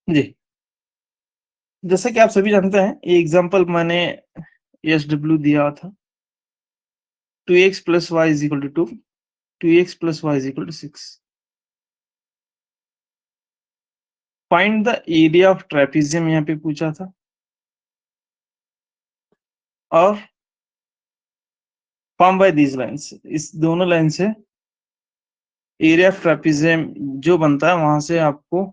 जी, जैसा कि आप सभी जानते हैं, ये एग्जांपल मैंने एसडब्ल्यू दिया था, 2x + y = 2, 2x + y = 6. Find the area of trapezium यहाँ पे पूछा था, और फॉर्म बाय दीज लाइन्स, इस दोनों लाइन से एरिया ऑफ ट्रेपेजियम जो बनता है वहां से आपको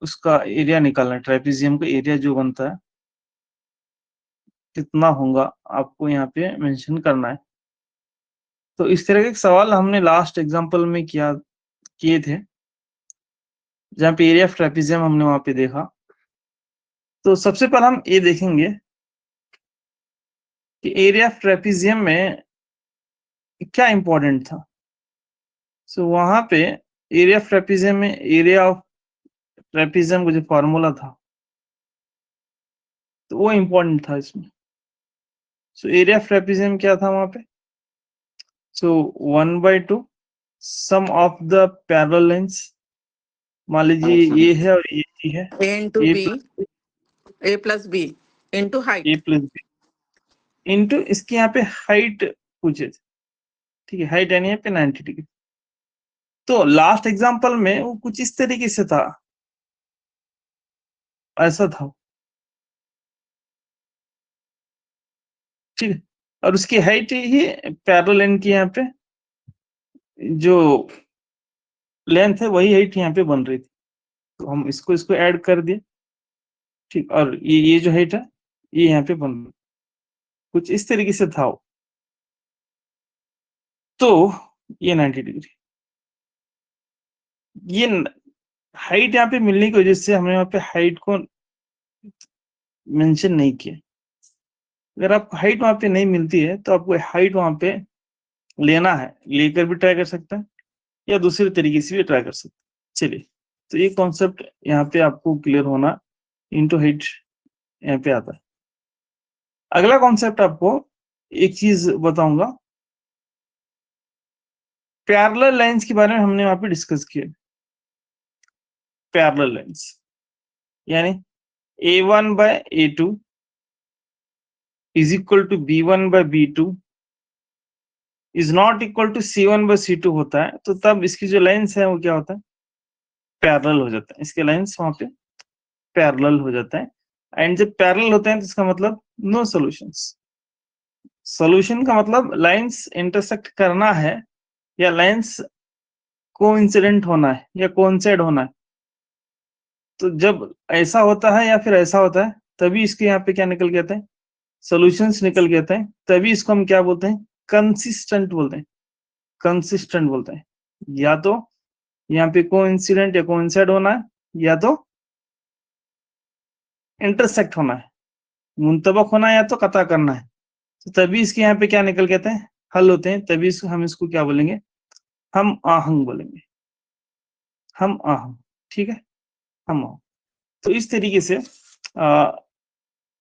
उसका एरिया निकालना है। ट्रेपेजियम का एरिया जो बनता है कितना होगा आपको यहाँ पे मेंशन करना है। तो इस तरह के सवाल हमने लास्ट एग्जांपल में किए थे, जहाँ पे एरिया ऑफ ट्रेपेजियम हमने वहां पे देखा। तो सबसे पहले हम ये देखेंगे कि एरिया ऑफ ट्रेपेजियम में क्या इंपॉर्टेंट था। सो वहां पे एरिया ऑफ ट्रेपेजियम में एरिया ऑफ ट्रेपेजियम का जो फॉर्मूला था तो वो इंपॉर्टेंट था इसमें। सो एरिया ऑफ ट्रेपेजियम क्या था वहां पे? So 1/2 sum of the parallel lines, मान लीजिए ये है और ये है, A into A B, A plus B into height. Plus B into इसके यहाँ पे हाइट पूछे थे, ठीक है, हाइट यानी यहाँ पे 90 डिग्री। तो लास्ट एग्जांपल में वो कुछ इस तरीके से था, ऐसा था, ठीक है, और उसकी हाइट ही पैरेलल लाइन की यहाँ पे जो लेंथ है वही हाइट यहाँ पे बन रही थी। तो हम इसको ऐड कर दिए, ठीक, और ये जो हाइट है ये यहाँ पे बन रही, कुछ इस तरीके से था वो। तो ये 90 डिग्री, ये हाइट यहाँ पे मिलने की वजह से हमने यहाँ पे हाइट को मेंशन नहीं किया। अगर आपको हाइट वहां पे नहीं मिलती है तो आपको हाइट वहां पे लेना है, लेकर भी ट्राई कर सकते हैं या दूसरे तरीके से भी ट्राई कर सकते हैं। चलिए, तो ये कॉन्सेप्ट यहाँ पे आपको क्लियर होना, इनटू हाइट यहाँ पे आता है। अगला कॉन्सेप्ट आपको एक चीज बताऊंगा, पैरेलल लाइंस के बारे में हमने वहां पे डिस्कस किया। पैरेलल लाइंस यानी A1/A2 = B1/B2 is not equal to C1/C2 होता है, तो तब इसकी जो लाइंस है वो क्या होता है? पैरेलल हो जाता है। इसके लाइंस वहां पे पैरेलल हो जाता है। एंड जब पैरेलल होते हैं तो इसका मतलब नो सॉल्यूशंस। सॉल्यूशन का मतलब लाइंस इंटरसेक्ट करना है या लाइंस कोइंसिडेंट होना है या कोइंसाइड होना है। तो जब ऐसा होता है या फिर ऐसा होता है तभी इसके यहाँ पे क्या निकल के आते हैं? सॉल्यूशंस निकल के आते हैं। तभी इसको हम क्या बोलते हैं? कंसिस्टेंट बोलते हैं। कंसिस्टेंट बोलते हैं। या तो यहाँ पे कोइंसिडेंट या कोइंसाइड होना है, या तो इंटरसेक्ट होना है, मुंतबक होना है, या तो कता करना है। तो तभी इसके यहाँ पे क्या निकल के आते हैं? हल होते हैं। तभी हम इसको क्या बोलेंगे? हम आहंग बोलेंगे। हम आहंग, ठीक है, हम आहंग। तो इस तरीके से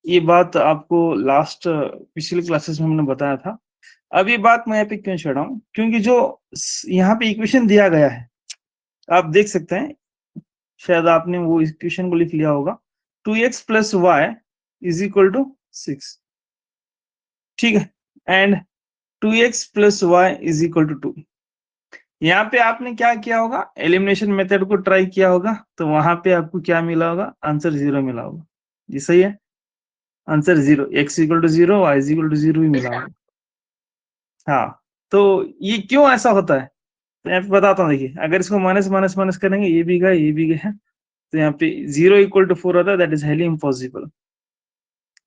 ये बात आपको लास्ट पिछले क्लासेस में हमने बताया था। अब ये बात मैं यहाँ पे क्यों छेड़ा हूँ? क्योंकि जो यहाँ पे इक्वेशन दिया गया है आप देख सकते हैं, शायद आपने वो इक्वेशन को लिख लिया होगा, 2x + y = 6, ठीक है, एंड 2x + y = 2। यहाँ पे आपने क्या किया होगा? एलिमिनेशन मेथड को ट्राई किया होगा, तो वहां पे आपको क्या मिला होगा? आंसर 0 मिला होगा। जी सही है, आंसर 0, x = 0, y = 0 ही मिला होगा। हाँ, तो ये क्यों ऐसा होता है? तो यहाँ पे बताता हूँ। देखिए, अगर इसको माइनस माइनस माइनस करेंगे, ये भी गया ये भी गया, तो यहाँ पे 0 = 4 होता है। That is highly impossible.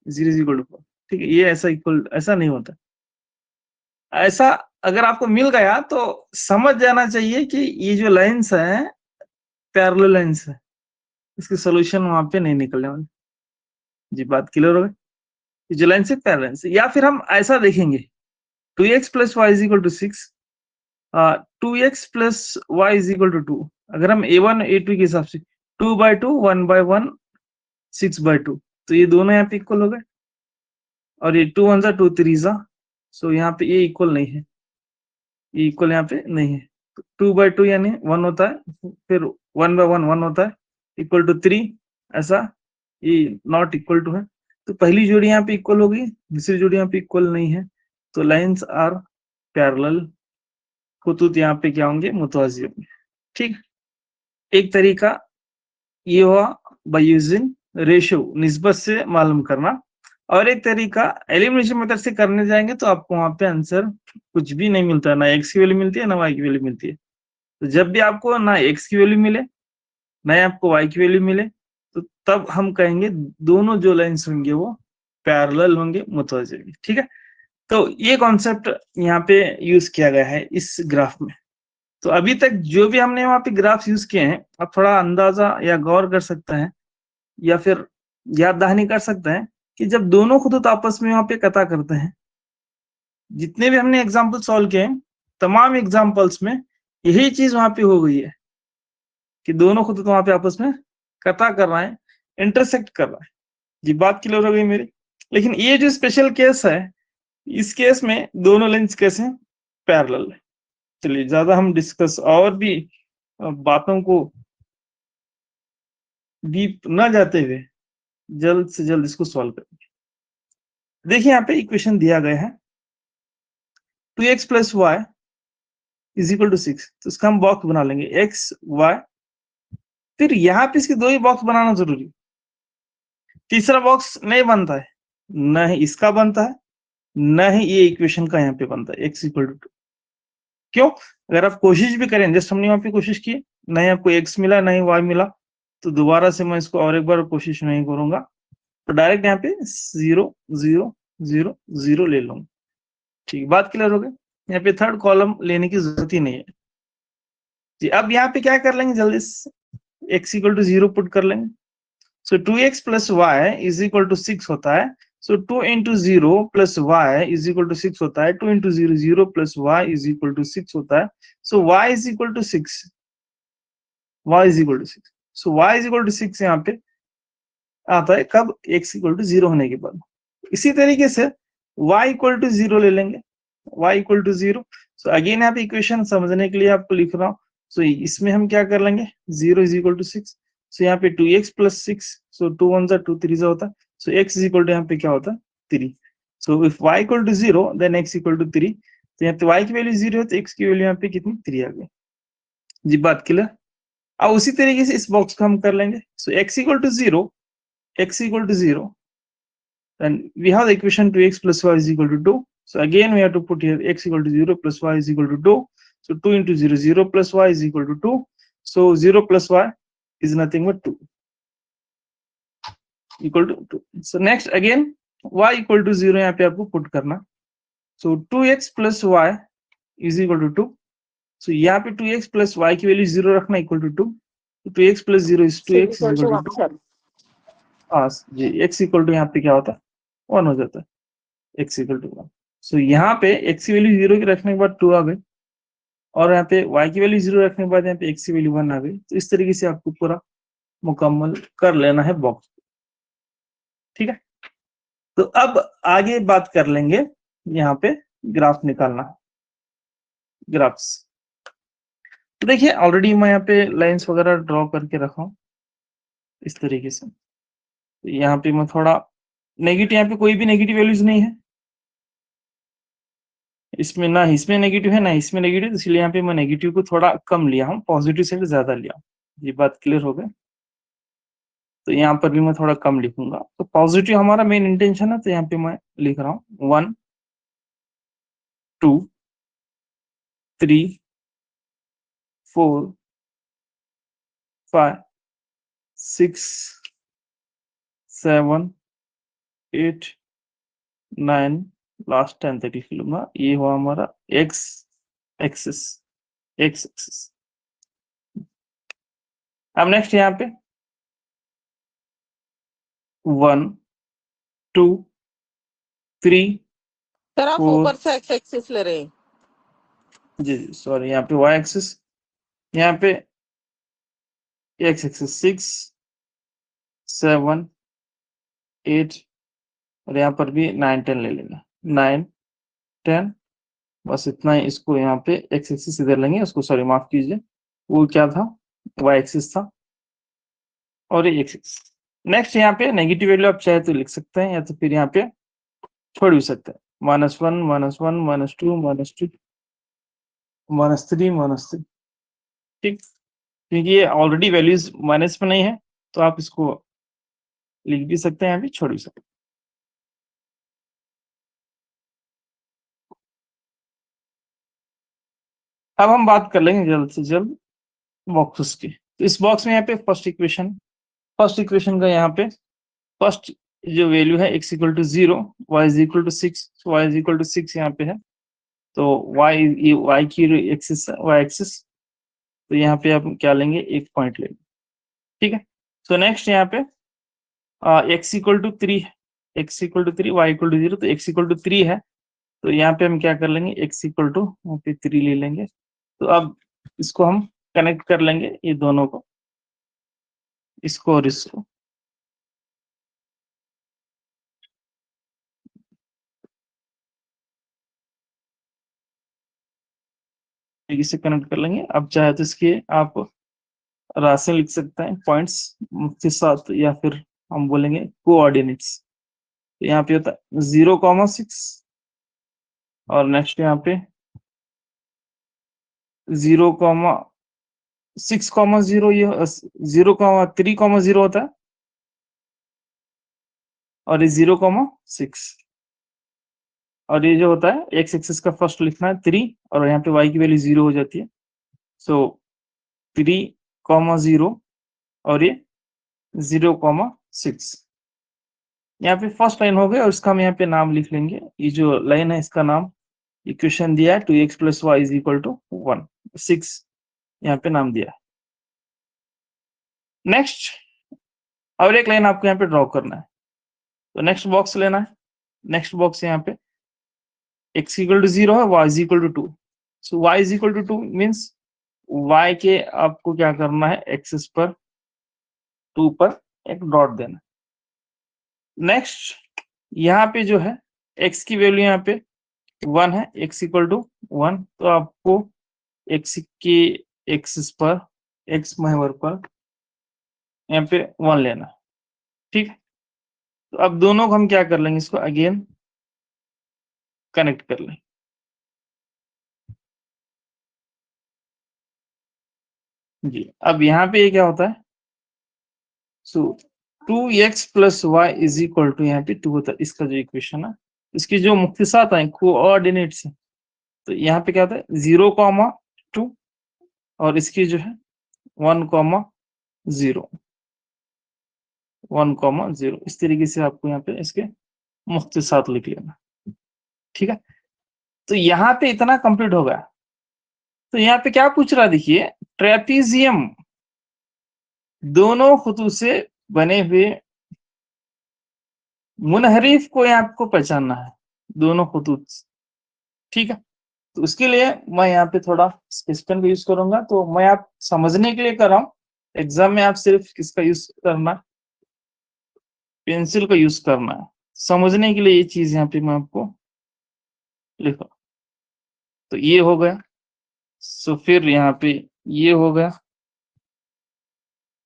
0 = 4, ठीक है, ये ऐसा नहीं होता। ऐसा अगर आपको मिल गया तो समझ जाना चाहिए कि ये जो लाइंस है पैरेलल लाइंस है, इसके सॉल्यूशन वहां पे नहीं निकलने वाले। जी, बात क्लियर हो गई? ये जो लाइन से पैरेलल लाइन से, या फिर हम ऐसा देखेंगे, 2x + y = 6, 2x + y = 2। अगर हम A1 A2 के हिसाब से 2/2 1/1 6/2, तो ये दोनों यहाँ पे इक्वल हो गए, और ये 2 1 2 3, सो यहाँ पे ये इक्वल नहीं है, ये इक्वल यहाँ पे नहीं है। 2/2 यानी 1 होता है, फिर 1/1 1 होता है, इक्वल टू 3, ऐसा ये नॉट इक्वल टू है, तो पहली जोड़ी यहाँ पे इक्वल होगी, दूसरी जोड़ी यहाँ पे इक्वल नहीं है, तो लाइंस आर पैरेलल, खुतूत यहाँ पे क्या होंगे, मुतवाज़ी होंगे। ठीक, एक तरीका ये हुआ बाय यूजिंग रेशियो, निस्बत से मालूम करना, और एक तरीका एलिमिनेशन मेथड से करने जाएंगे तो आपको वहां पे आंसर कुछ भी नहीं मिलता है, ना एक्स की वैल्यू मिलती है ना वाई की वैल्यू मिलती है। तो जब भी आपको ना एक्स की वैल्यू मिले ना आपको वाई की वैल्यू मिले, तो तब हम कहेंगे दोनों जो लाइन्स होंगे वो पैरेलल होंगे, मुतवाज़ी होंगे। ठीक है, तो ये कॉन्सेप्ट यहाँ पे यूज किया गया है इस ग्राफ में। तो अभी तक जो भी हमने वहां पे ग्राफ यूज किए हैं, आप थोड़ा अंदाजा या गौर कर सकते हैं या फिर याद दहानी कर सकते हैं कि जब दोनों खुद आपस में वहां पे कथा करते हैं, जितने भी हमने एग्जाम्पल सॉल्व किए हैं, तमाम एग्जाम्पल्स में यही चीज वहां पे हो गई है कि दोनों खुद वहां पे आपस में कथा कर रहा है, इंटरसेक्ट कर रहा है। ये बात क्लियर हो गई मेरी। लेकिन ये जो स्पेशल केस है, इस केस में दोनों लेंस कैसे हैं, पैरेलल है। चलिए ज्यादा हम डिस्कस और भी बातों को डीप न जाते हुए जल्द से जल्द इसको सॉल्व करेंगे। देखिए यहाँ पे इक्वेशन दिया गया है 2x plus y is equal to 6, तो इसका हम बॉक्स बना लेंगे x y, फिर यहाँ पे इसके दो ही बॉक्स बनाना जरूरी, तीसरा बॉक्स नहीं बनता है, न ही इसका बनता है न ही ये इक्वेशन का यहाँ पे बनता है x इक्वल टू 2। क्यों? अगर आप कोशिश भी करें, जैसे हमने वहां पे कोशिश की, नहीं आपको x मिला नहीं y मिला, तो दोबारा से मैं इसको और एक बार कोशिश नहीं करूंगा, तो डायरेक्ट यहाँ पे 0 0 0 0 ले लूंगा। ठीक, बात क्लियर हो गई। यहाँ पे थर्ड कॉलम लेने की जरूरत ही नहीं है जी। अब यहाँ पे क्या कर लेंगे, जल्दी से x इक्वल टू 0 पुट कर लेंगे। So 2x plus y is equal to 6 होता है, so 2 into 0 plus y is equal to 6 होता है, 2 into 0 0 plus y is equal to 6 होता है, so y is equal to 6, y is equal to 6, so y is equal to 6 यहाँ पे आता है कब, x इक्वल टू 0 होने के बाद। इसी तरीके से y इक्वल टू 0 ले लेंगे, y equal to 0। So again यहाँ पे इक्वेशन समझने के लिए आपको लिख रहा हूँ, सो इसमें हम क्या कर लेंगे, 0 इज इक्वल टू 6, सो यहाँ पे 2x प्लस 6, सो 2 1 2 3 होता है, सो x इज इक्वल टू यहाँ पे क्या होता है 3। So if y equal to 0 then x equal to 3, तो यहाँ पे y की वैल्यू 0 है तो x की वैल्यू यहाँ पे कितनी 3 आ गई जी। बात क्लियर। अब उसी तरीके से इस बॉक्स को हम कर लेंगे, so x equal to 0, x equal to 0, then we have the equation 2x plus y is equal to 2. So again we have to put here x equal to 0 plus y is equal to 2. So 2 into 0, 0 plus y is equal to 2. So 0 plus y is nothing but 2 equal to 2. So next again y equal to 0 यहाँ पे आपको put करना. So 2x plus y is equal to 2. So यहाँ पे 2x plus y की value 0 रखना equal to 2. So 2x plus 0 is 2x is equal to 2. जी x equal to यहाँ पे क्या होता है 1 हो जाता है, x इक्वल टू 1। सो यहाँ पे x की वैल्यू 0 की रखने के बाद 2 आ गई, और यहाँ पे y की वैल्यू 0 रखने के बाद यहाँ पे x की वैल्यू 1 आ गई। तो इस तरीके से आपको पूरा मुकम्मल कर लेना है बॉक्स। ठीक है, तो अब आगे बात कर लेंगे यहाँ पे ग्राफ निकालना, ग्राफ्स। तो देखिए ऑलरेडी मैं यहाँ पे लाइंस वगैरह ड्रॉ करके रखा हूँ इस तरीके से। यहाँ पे मैं थोड़ा नेगेटिव, यहाँ पे कोई भी नेगेटिव वैल्यूज नहीं है, इसमें ना इसमें नेगेटिव है ना इसमें नेगेटिव, इसलिए यहाँ पे मैं नेगेटिव को थोड़ा कम लिया हूँ, पॉजिटिव से ज्यादा लिया हूँ। ये बात क्लियर हो गई। तो यहाँ पर भी मैं थोड़ा कम लिखूंगा, तो पॉजिटिव हमारा मेन इंटेंशन है, तो यहाँ पे मैं लिख रहा हूँ 1 2 3 4 5 6 7 8 9 लास्ट 10 तक लिख लूंगा। ये हुआ हमारा x एक्सिस, x एक्सिस। अब नेक्स्ट यहाँ पे 1 2 3 सर आप 4, ऊपर से एक्स एक्सिस ले रहे हैं। जी सॉरी, यहाँ पे y एक्सिस, यहाँ पे x एक्सिस 6 7 8, और यहाँ पर भी 9 10 ले लेना, 9 10, बस इतना ही। इसको यहाँ पे x एक्सिस इधर लेंगे, उसको सॉरी माफ कीजिए, वो क्या था y एक्सिस था, और ये x6। नेक्स्ट यहाँ पे नेगेटिव वैल्यू आप चाहे तो लिख सकते हैं या तो फिर यहाँ पे छोड़ भी सकते हैं, -1 -1 -2 -2 -3 -3। ठीक, क्योंकि ये ऑलरेडी वैल्यूज माइनस में नहीं है तो आप इसको लिख भी सकते हैं, यहाँ भी छोड़ भी सकते हैं। अब हम बात कर लेंगे जल्द से जल्द बॉक्सेस की। तो इस बॉक्स में यहाँ पे फर्स्ट इक्वेशन का यहाँ पे फर्स्ट जो वैल्यू है x equal to 0, y is equal to 6, y is equal to 6 यहाँ पे है। तो y की एक्सिस y एक्सिस, तो यहाँ पे आप क्या लेंगे, एक पॉइंट लेंगे। ठीक है, तो नेक्स्ट यहाँ पे x equal to 3, x equal to 3, y equal to 0, तो x इक्वल टू 3 है, तो यहाँ पे हम क्या कर लेंगे, x इक्वल टू 3 ले लेंगे। तो अब इसको हम कनेक्ट कर लेंगे, ये दोनों को, इसको और इसको। इसे कनेक्ट कर लेंगे। अब चाहे तो इसके आप राशि लिख सकते हैं, पॉइंट्स के साथ, या फिर हम बोलेंगे कोऑर्डिनेट्स। तो यहाँ पे होता है 0,6 और नेक्स्ट यहाँ पे 0,6,0, ये 0,3,0 होता है, और ये 0,6, और ये जो होता है एक्स एक्सिस का फर्स्ट लिखना है 3, और यहाँ पे y की वैल्यू 0 हो जाती है। सो 3,0 और ये 0,6। यहाँ पे फर्स्ट लाइन हो गई, और इसका हम यहाँ पे नाम लिख लेंगे। ये जो लाइन है इसका नाम, इक्वेशन दिया है 2x + y is equal to 1, 6 यहाँ पे नाम दिया है। नेक्स्ट और एक लाइन आपको यहाँ पे ड्रॉ करना है, तो नेक्स्ट बॉक्स लेना है। नेक्स्ट बॉक्स यहाँ पे x इक्वल टू 0 है, y is equal to 2। So y is equal to 2 means y के आपको क्या करना है, एक्सिस पर 2 पर एक डॉट देना। नेक्स्ट यहाँ पे जो है x की वैल्यू यहाँ पे 1 है, x इक्वल टू 1, तो आपको x के एक्सिस पर, x महवर पर यहाँ पे 1 लेना। ठीक है, तो अब दोनों को हम क्या कर लेंगे, इसको अगेन कनेक्ट कर लें। जी, अब यहाँ पे ये क्या होता है, so 2x + y is equal to, यहाँ पे 2 होता है, इसका जो इक्वेशन है, इसकी जो मुख्तसात है कोऑर्डिनेट्स है, तो यहाँ पे क्या होता है 0,2, और इसकी जो है 1,0, 1,0। इस तरीके से आपको यहाँ पे इसके मुख्तसात लिख लेना। ठीक है, तो यहाँ पे इतना कंप्लीट हो गया। तो यहाँ पे क्या पूछ रहा है, देखिए ट्रेपीजियम, दोनों खतूत से बने हुए मुनहरिफ को यहाँ आपको पहचानना है, दोनों खतूत। ठीक है, तो उसके लिए मैं यहाँ पे थोड़ा स्केच पेन का यूज करूंगा। तो मैं आप समझने के लिए कर रहा हूँ, एग्जाम में आप सिर्फ किसका यूज करना, पेंसिल का यूज करना है। समझने के लिए ये चीज यहाँ पे मैं आपको लिखा, तो ये हो गया। सो फिर यहाँ पे ये हो गया।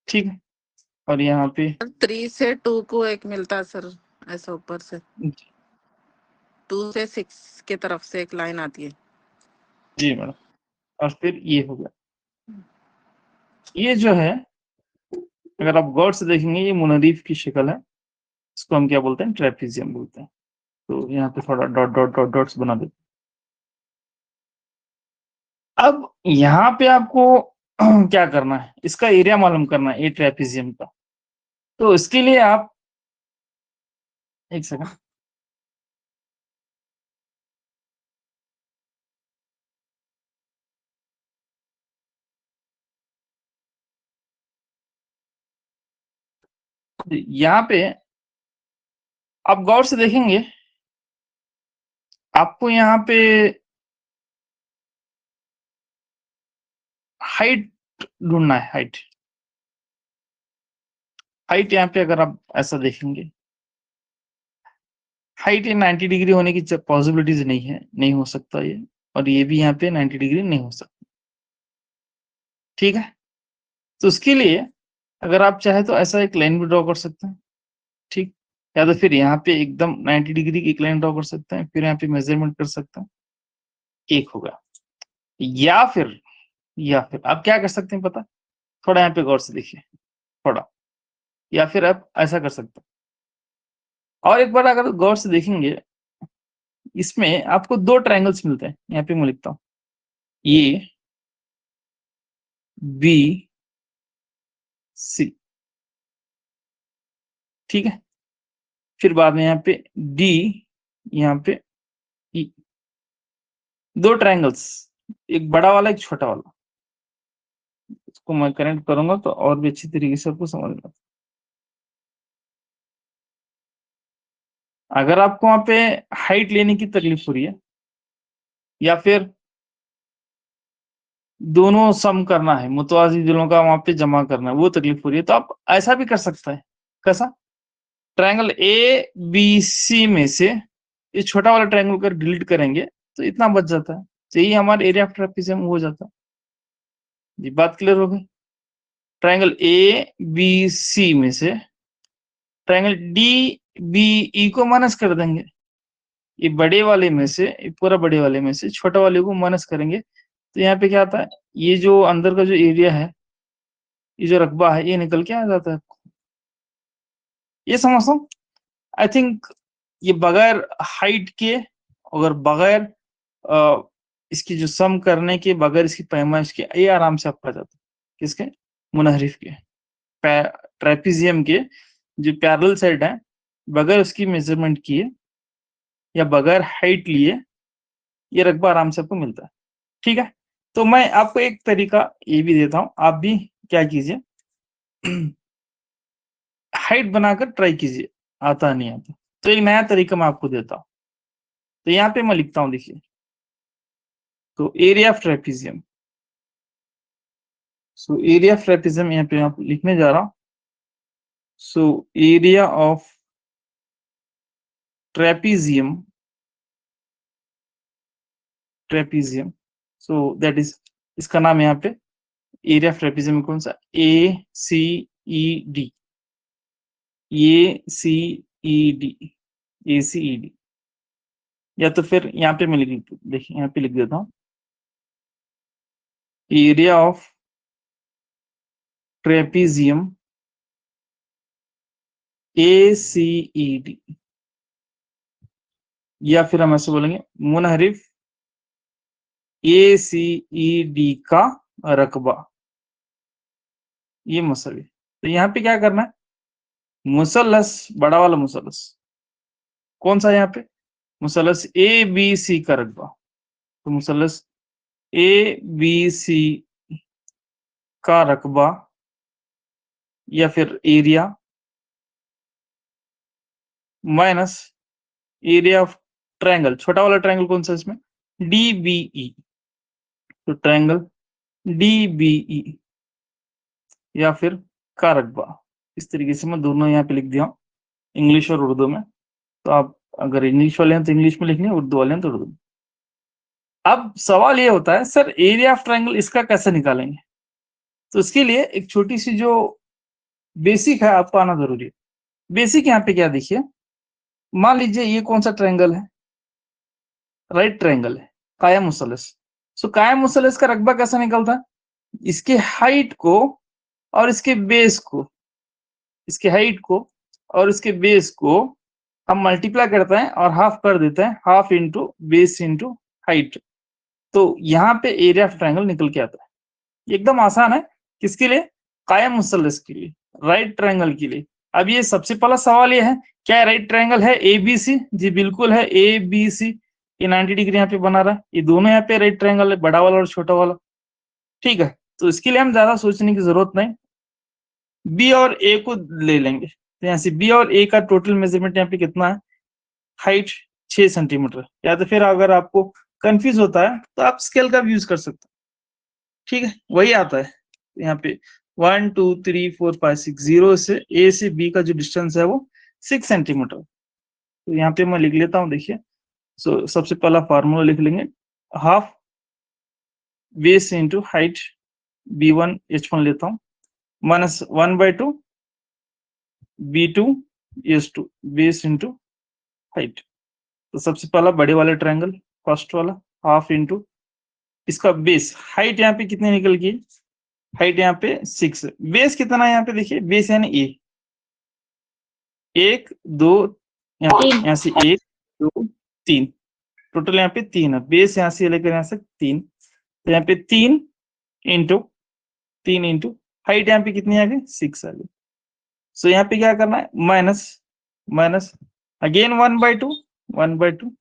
ठीक है, और यहाँ पे 3 से 2 को एक मिलता है सर, ऐसा ऊपर से 2 से 6 की तरफ से एक लाइन आती है। जी मैडम, और फिर ये हो गया। ये जो है अगर आप गौर से देखेंगे, ये मुनरीफ की शक्ल है, इसको हम क्या बोलते हैं, ट्रेपीजियम बोलते हैं। तो यहाँ पे थोड़ा डॉट डॉट डॉट डॉट्स बना देते। अब यहाँ पे आपको क्या करना है, इसका एरिया मालूम करना है, ए ट्रेपीजियम का। तो इसके लिए आप एक सेकंड, यहाँ पे आप गौर से देखेंगे, आपको यहाँ पे हाइट ढूंढना है। हाइट यहाँ पे अगर आप ऐसा देखेंगे, हाइट ये 90 डिग्री होने की पॉसिबिलिटीज नहीं है, नहीं हो सकता ये, और ये भी यहाँ पे 90 डिग्री नहीं हो सकता। ठीक है, तो उसके लिए अगर आप चाहे तो ऐसा एक लाइन भी ड्रॉ कर सकते हैं, ठीक, या तो फिर यहाँ पे एकदम 90 डिग्री की एक लाइन ड्रॉ कर सकते हैं, फिर यहाँ पे मेजरमेंट कर सकते हैं, एक होगा। या फिर आप क्या कर सकते हैं पता, थोड़ा यहाँ पे गौर से देखिए, थोड़ा, या फिर आप ऐसा कर सकते हैं। और एक बार अगर गौर से देखेंगे, इसमें आपको 2 ट्रायंगल्स मिलते हैं, यहाँ पे मैं लिखता हूँ, ए बी सी, ठीक है। फिर बाद में यहाँ पे डी, यहाँ पे ई, 2 ट्रायंगल्स, एक बड़ा वाला एक छोटा वाला। इसको मैं कनेक्ट करूंगा तो और भी अच्छी तरीके से आपको समझ में। अगर आपको वहां पे हाइट लेने की तकलीफ हो रही है, या फिर दोनों सम करना है, मुतवाजी दिलों का वहां पे जमा करना है, वो तकलीफ हो रही है, तो आप ऐसा भी कर सकते हैं। कैसा, ट्रायंगल ए बी सी में से ये छोटा वाला ट्रायंगल कर डिलीट करेंगे तो इतना बच जाता है, तो यही हमारा एरिया ऑफ ट्रेपेजियम हो जाता है। जी, बात क्लियर हो गई। ट्रायंगल ए बी सी में से ट्रायंगल डी बी ई को माइनस कर देंगे, ये बड़े वाले में से, ये पूरा बड़े वाले में से छोटा वाले को माइनस करेंगे, तो यहाँ पे क्या आता है, ये जो अंदर का जो एरिया है, ये जो रकबा है, ये निकल के आ जाता है। ये समझता हूँ, आई थिंक ये बगैर हाइट के, अगर बगैर इसकी जो सम करने के, बगैर इसकी पैमाइश के, ये आराम से आपका जाता है। किसके, मुनहरिफ के, ट्रेपेजियम के जो पैरेलल साइड है, बगैर उसकी मेजरमेंट किए या बगैर हाइट लिए, ये रकबा आराम से आपको मिलता है, ठीक है। तो मैं आपको एक तरीका ये भी देता हूँ, आप भी क्या कीजिए, हाइट बनाकर ट्राई कीजिए, आता नहीं आता, तो एक नया तरीका मैं आपको देता हूँ। तो यहाँ पे मैं लिखता हूँ, देखिए, तो area of trapezium, so area of trapezium यहाँ पे आप लिखने जा रहा हूँ। So area of trapezium, so that is, इसका नाम यहाँ पे एरिया ऑफ ट्रेपेजियम कौन सा, ए सी ई डी, ए सी ई डी, ए सी ई डी, या तो फिर यहाँ पे मैं लिख, देखिए यहाँ पे लिख देता हूँ, area of trapezium A C E D, या फिर हम ऐसे बोलेंगे मुनहरिफ ए सी ई डी का रकबा, ये मसले। तो यहाँ पे क्या करना है, मुसल्लस, बड़ा वाला मुसल्लस कौन सा है यहाँ पे, मुसल्लस ए बी सी का रकबा, तो मुसल्लस ए बी सी का रकबा, या फिर area minus area of triangle, छोटा वाला ट्रायंगल कौन सा इसमें, डी बी ई, तो ट्रायंगल डी बी ई या फिर का रकबा। इस तरीके से मैं दोनों यहाँ पे लिख दिया हूँ, इंग्लिश और उर्दू में। तो आप अगर इंग्लिश वाले हैं तो इंग्लिश में लिखने, उर्दू वाले हैं तो उर्दू में। अब सवाल ये होता है, सर एरिया ऑफ ट्रायंगल इसका कैसे निकालेंगे, तो इसके लिए एक छोटी सी जो बेसिक है आपको आना जरूरी है। बेसिक यहाँ पे क्या, देखिए, मान लीजिए ये कौन सा ट्रायंगल है, राइट ट्रायंगल है, कायम मुसल्लस। सो कायम मुसल्लस का रकबा कैसे निकलता है, इसके हाइट को और इसके बेस को, इसके हाइट को और इसके बेस को हम मल्टीप्लाई करते हैं और हाफ कर देते हैं, half into base into height, तो यहाँ पे एरिया ऑफ ट्रायंगल निकल के आता है। एकदम आसान है, किसके लिए, कायम मुसल्लस के लिए, राइट ट्रायंगल के लिए। अब ये सबसे पहला सवाल ये है, क्या राइट ट्रायंगल है ए बी सी, जी बिल्कुल है, ए बी सी, ये 90 डिग्री यहाँ पे बना रहा है, ये दोनों यहाँ पे राइट ट्रायंगल है, बड़ा वाला और छोटा वाला, ठीक है। तो इसके लिए हम ज्यादा सोचने की जरूरत नहीं, बी और ए को ले लेंगे, तो यहाँ से बी और ए का टोटल मेजरमेंट यहाँ पे कितना है, हाइट 6 सेंटीमीटर, या तो फिर अगर आपको कंफ्यूज होता है तो आप स्केल का भी यूज कर सकते हैं, ठीक है, वही आता है। यहाँ पे 1 2 3 4 5 6, 0 से ए से बी का जो डिस्टेंस है वो 6 सेंटीमीटर। तो यहाँ पे मैं लिख लेता हूँ, देखिए, सो सबसे पहला फार्मूला लिख लेंगे, half base into height, B1 H1 लेता हूँ, minus 1/2 B2 S2 base into height. तो सबसे पहला बड़े वाले ट्रायंगल फर्स्ट वाला हाफ इंटू इसका बेस, हाइट यहाँ पे कितनी निकल गई, हाइट यहाँ पे 6, बेस कितना है यहाँ पे देखिए, बेस यानी ए 1 2 यहाँ से 1 2 3, टोटल यहाँ पे 3 है, बेस यहाँ से लेकर यहाँ से 3, तो यहाँ पे 3 इंटू हाइट यहाँ पे कितनी आ गई 6 आ गई। सो यहाँ पे क्या करना है, माइनस अगेन 1/2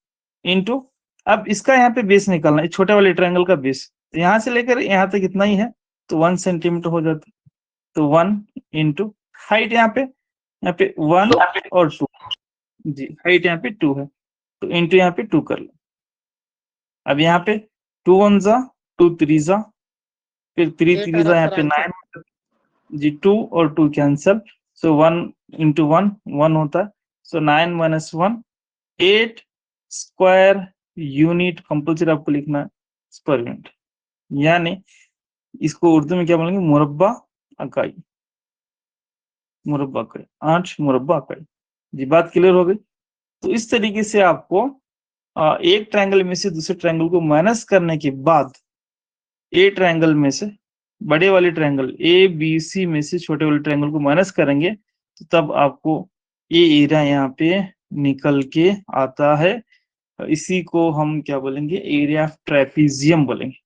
इंटू, अब इसका यहाँ पे बेस निकालना है, छोटे वाले ट्रायंगल का बेस, तो यहाँ से लेकर यहाँ तक कितना ही है, तो 1 सेंटीमीटर हो जाता है, तो 1 इंटू हाइट यहाँ पे 1 और 2, जी हाइट यहाँ पे 2 है, तो इंटू यहाँ पे 2 कर लो। अब यहाँ पे 2 1 जा 2 3 जा, फिर 3 3 जा यहाँ पे 9, जी 2 और 2 कैंसल, सो 1 इंटू 1 1 होता है, सो 9 माइनस 1 8 स्क्वायर यूनिट, कंपल्सरी आपको लिखना है पर यूनिट, यानी इसको उर्दू में क्या बोलेंगे, मुरब्बा इकाई, मुरब्बा इकाई 8 मुरब्बा इकाई। जी बात क्लियर हो गई। तो इस तरीके से आपको एक ट्रायंगल में से दूसरे ट्रायंगल को माइनस करने के बाद ए ट्रायंगल में से बड़े वाले ट्रायंगल ए बी सी में से छोटे वाले ट्रायंगल को माइनस करेंगे, तो तब आपको ये एरिया यहाँ पे निकल के आता है। इसी को हम क्या बोलेंगे, एरिया ऑफ ट्रेपीजियम बोलेंगे,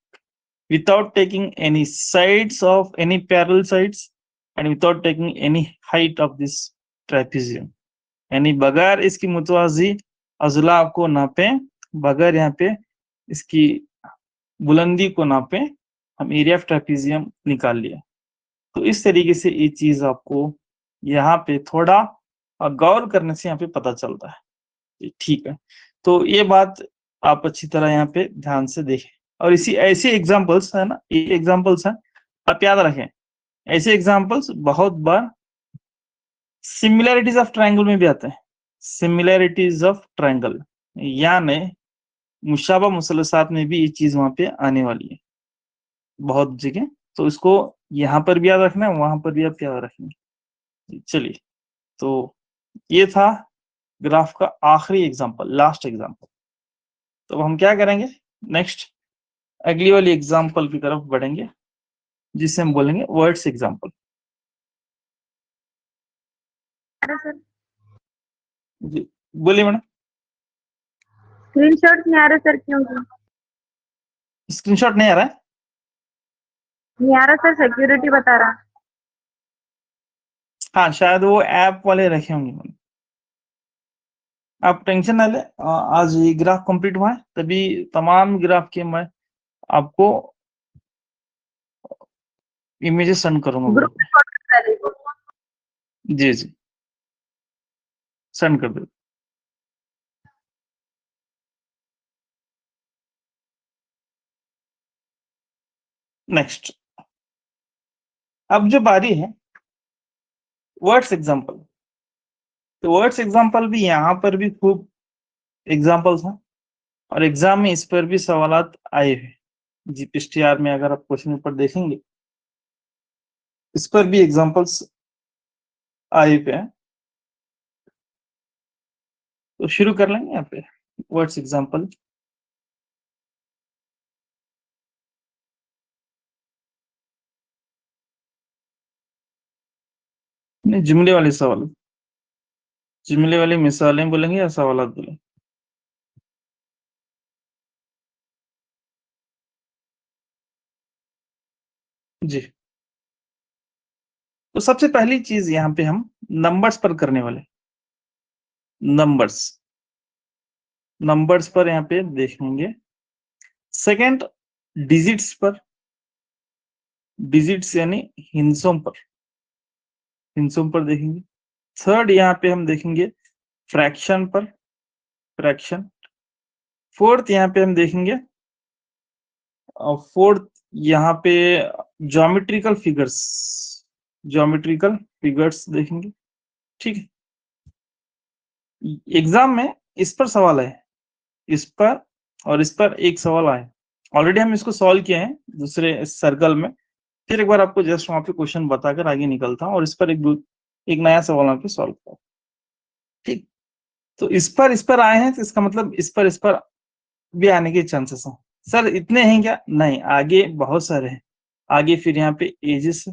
without taking any sides of any parallel sides and without taking any height of this trapezium, यानी बगैर इसकी मुतवाजी अजला को नापे, बगैर यहाँ पे इसकी बुलंदी को नापे, हम एरिया ऑफ ट्रेपीजियम निकाल लिया। तो इस तरीके से ये चीज आपको यहाँ पे थोड़ा गौर करने से यहाँ पे पता चलता है, ठीक है। तो ये बात आप अच्छी तरह यहाँ पे ध्यान से देखें, और इसी ऐसे एग्जांपल्स है ना, ये एग्जांपल्स हैं, आप याद रखें, ऐसे एग्जांपल्स बहुत बार सिमिलैरिटीज ऑफ ट्रायंगल में भी आते हैं, सिमिलैरिटीज ऑफ ट्रायंगल, यानी मुशाबा मुसलसात में भी ये चीज वहां पे आने वाली है बहुत जगह, तो इसको यहाँ पर भी याद रखना है, वहां पर भी आप याद रखेंगे। चलिए, तो ये था ग्राफ का आखिरी एग्जांपल, लास्ट एग्जांपल। तो हम क्या करेंगे, नेक्स्ट अगली वाली एग्जांपल की तरफ बढ़ेंगे, जिसे हम बोलेंगे वर्ड्स एग्जांपल। जी बोलिए मैडम। स्क्रीनशॉट नहीं आ रहा सर, क्यों? स्क्रीनशॉट नहीं आ रहा है? नहीं आ रहा सर, सिक्योरिटी बता रहा। हाँ शायद वो ऐप वाले रखे होंगे मैंने, आप टेंशन ना ले, आज ये ग्राफ कंप्लीट हुआ है, तभी तमाम ग्राफ के मैं आपको इमेजेस सेंड करूंगा ग्रुप में। जी जी सेंड कर दो। नेक्स्ट, अब जो बारी है वर्ड्स एग्जांपल, तो वर्ड्स एग्जांपल भी यहाँ पर भी खूब एग्जांपल्स हैं, और एग्जाम में इस पर भी सवालात आए हैं। जी पीएसटीआर में अगर आप क्वेश्चन पेपर देखेंगे, इस पर भी एग्जांपल्स आए पे हैं, तो शुरू कर लेंगे यहाँ पे वर्ड्स एग्जांपल। नहीं, जुमले वाले सवाल, जुमले वाली मिसालें बोलेंगे या सवालात बोलेंगे? जी, तो सबसे पहली चीज यहाँ पे हम नंबर्स पर करने वाले, नंबर्स पर यहाँ पे देखेंगे। सेकंड, डिजिट्स पर, डिजिट्स यानी हिंसों पर देखेंगे। थर्ड यहाँ पे हम देखेंगे फ्रैक्शन पर, फ्रैक्शन। फोर्थ यहाँ पे हम देखेंगे, फोर्थ यहाँ पे ज्योमेट्रिकल फिगर्स देखेंगे, ठीक है। एग्जाम में इस पर सवाल है, इस पर और इस पर एक सवाल आए, ऑलरेडी हम इसको सॉल्व किए हैं दूसरे सर्कल में, फिर एक बार आपको जस्ट वहां पे क्वेश्चन बताकर आगे निकलता हूँ और इस पर एक नया सवाल वहां पे सॉल्व करो। ठीक, तो इस पर आए हैं तो इसका मतलब इस पर भी आने के चांसेस हैं। सर इतने हैं क्या? नहीं, आगे बहुत सारे हैं। आगे फिर यहाँ पे एजेस,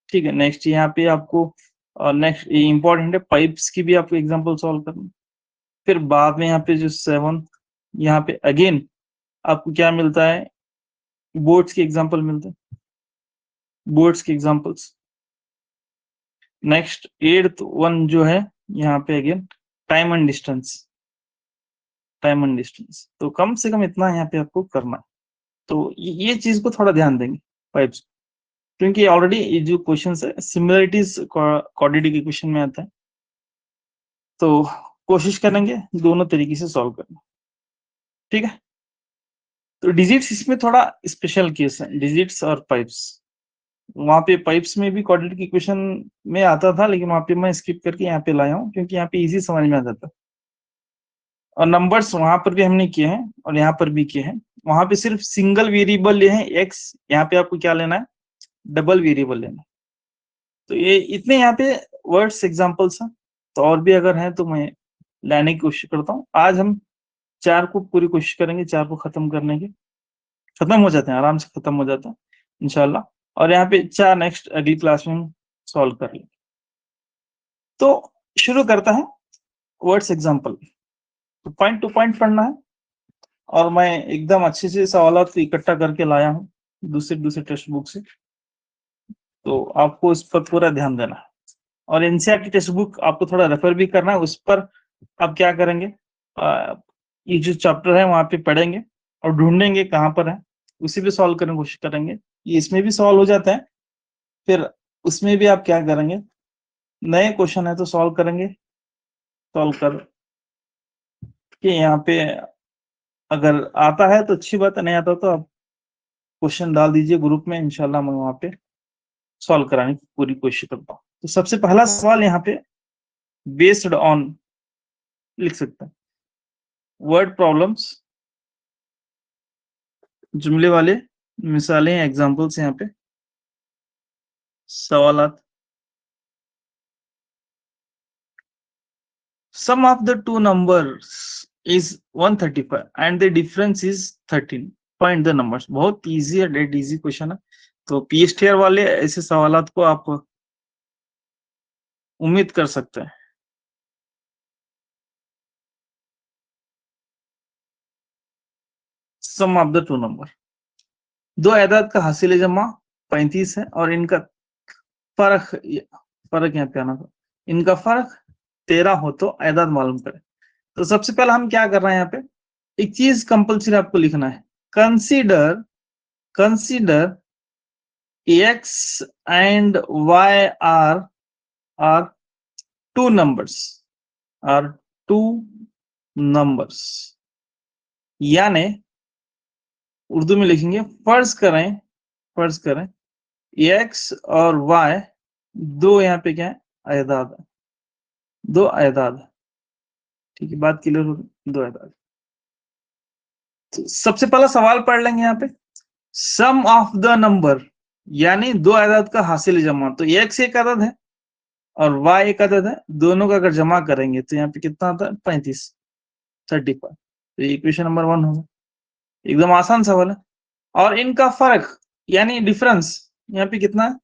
ठीक है। नेक्स्ट यहाँ पे आपको नेक्स्ट इंपॉर्टेंट है, पाइप्स की भी आपको एग्जांपल सॉल्व करना। फिर बाद में यहाँ पे जो 7, यहाँ पे अगेन आपको क्या मिलता है? बोर्ड्स के एग्जांपल मिलते हैं, बोर्ड्स के एग्जांपल्स। नेक्स्ट 8th वन जो है यहाँ पे again time and distance, time and distance. तो कम से कम इतना यहाँ पे आपको करना है। तो ये चीज को थोड़ा ध्यान देंगे पाइप्स, क्योंकि ऑलरेडी ये जो क्वेश्चन है सिमिलरिटीज क्वाड्रेटिक इक्वेशन में आता है, तो कोशिश करेंगे दोनों तरीके से सॉल्व करना। ठीक है, तो डिजिट्स इसमें थोड़ा स्पेशल केस है, डिजिट्स और पाइप्स। वहां पे पाइप्स में भी क्वाड्रेटिक इक्वेशन में आता था, लेकिन वहां पे मैं स्किप करके यहाँ पे लाया हूँ क्योंकि यहाँ पे इजी समझ में आ जाता है। और नंबर्स वहां पर भी हमने किए हैं और यहाँ पर भी किए हैं। वहां पे सिर्फ सिंगल वेरिएबल लिए हैं एक्स, यहाँ पे आपको क्या लेना है? डबल वेरिएबल लेना है। तो ये इतने यहाँ पे वर्ड्स एग्जांपल्स हैं, तो और भी अगर हैं तो मैं लाने की कोशिश करता हूँ। आज हम 4 को पूरी कोशिश करेंगे, 4 को खत्म करने की। खत्म हो जाते हैं, आराम से खत्म हो जाता है इंशाल्लाह। और यहाँ पे 4 नेक्स्ट अगली क्लास में हम सॉल्व कर लेंगे। तो शुरू करता है वर्ड्स एग्जांपल। तो पॉइंट टू पॉइंट पढ़ना है और मैं एकदम अच्छे से सवालात इकट्ठा करके लाया हूँ दूसरे टेक्स्ट बुक से, तो आपको इस पर पूरा ध्यान देना है। और एनसीईआरटी टेक्स्ट बुक आपको थोड़ा रेफर भी करना है, उस पर आप क्या करेंगे, ये जो चैप्टर है वहां पे पढ़ेंगे और ढूंढेंगे कहाँ पर है, उसी पे सॉल्व करने की कोशिश करेंगे। ये इसमें भी सॉल्व हो जाता है, फिर उसमें भी आप क्या करेंगे, नए क्वेश्चन है तो सॉल्व करेंगे। सॉल्व कर के यहाँ पे अगर आता है तो अच्छी बात है, नहीं आता तो आप क्वेश्चन डाल दीजिए ग्रुप में, इंशाल्लाह मैं वहां पे सॉल्व कराने की पूरी कोशिश करता हूँ। तो सबसे पहला सवाल यहाँ पे बेस्ड ऑन लिख सकते हैं, वर्ड प्रॉब्लम्स, जुमले वाले मिसालें, एग्जांपल्स यहाँ पे सवालात। Sum of the two numbers is 135 and the difference is 13. Find the numbers. बहुत इजी है, डेड इजी क्वेश्चन है। तो पीएसटीआर वाले ऐसे सवालात को आप उम्मीद कर सकते हैं। सम ऑफ द टू नंबर, दो आदाद का हासिल जमा 35 है और इनका फर्क यहाँ पे आना था, इनका फर्क 13 हो तो आदाद मालूम करें। तो सबसे पहले हम क्या कर रहे हैं, यहाँ पे एक चीज कंपल्सरी आपको लिखना है, consider x and y are two numbers, यानी उर्दू में लिखेंगे फर्ज करें x और y दो यहाँ पे क्या है, आदाद है, दो आदाद। ठीक है, बात क्लियर हो गई, दो आदाद। तो सबसे पहला सवाल पढ़ लेंगे यहाँ पे, सम ऑफ द नंबर यानी दो आदाद का हासिल जमा। तो x एक आदद है और y एक आदद है, दोनों का अगर जमा करेंगे तो यहाँ पे कितना आता है, 35, 35। तो ये इक्वेशन नंबर 1 होगा, एकदम आसान सवाल है। और इनका फर्क यानी डिफरेंस यहाँ पे कितना है,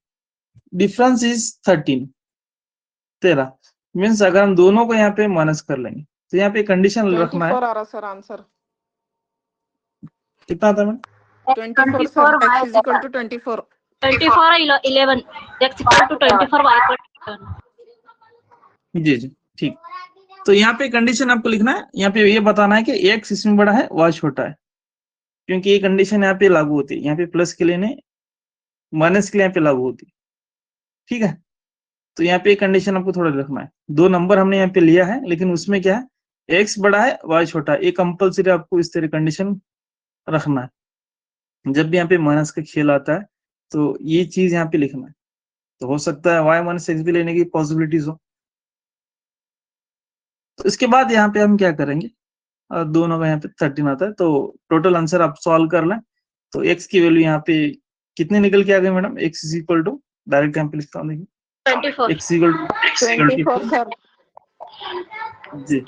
डिफरेंस इज 13 मीन्स अगर हम दोनों को यहाँ पे माइनस कर लेंगे तो यहाँ पे कंडीशन रखना है। 24 आ रहा सर आंसर, कितना आता है? 24 sir, x is equal to 24 11 x equal to 24 y equal to 11। जी ठीक। तो यहाँ पे कंडीशन आपको लिखना है, यहाँ पे ये बताना है कि x इसमें बड़ा है y छोटा है, क्योंकि ये कंडीशन यहाँ पे लागू होती है, यहाँ पे प्लस के लिए नहीं माइनस के लिए यहाँ पे लागू होती है। ठीक है, तो यहाँ पे कंडीशन आपको थोड़ा रखना है, दो नंबर हमने यहाँ पे लिया है लेकिन उसमें क्या है, x बड़ा है y छोटा है, ये कंपल्सरी आपको इस तरह कंडीशन रखना है। जब भी यहाँ पे माइनस का खेल आता है तो ये चीज यहाँ पे लिखना है। तो हो सकता है y माइनस एक्स भी लेने की पॉसिबिलिटीज हो। तो इसके बाद यहाँ पे हम क्या करेंगे, दोनों का यहाँ पे 13 आता है, तो टोटल आंसर आप सॉल्व कर लें। तो x की वैल्यू यहाँ पे कितने निकल के आ गए madam? x is equal to, direct यहाँ पे लिखता हूँ, देखिए 24. x equal to 24 sir. जी।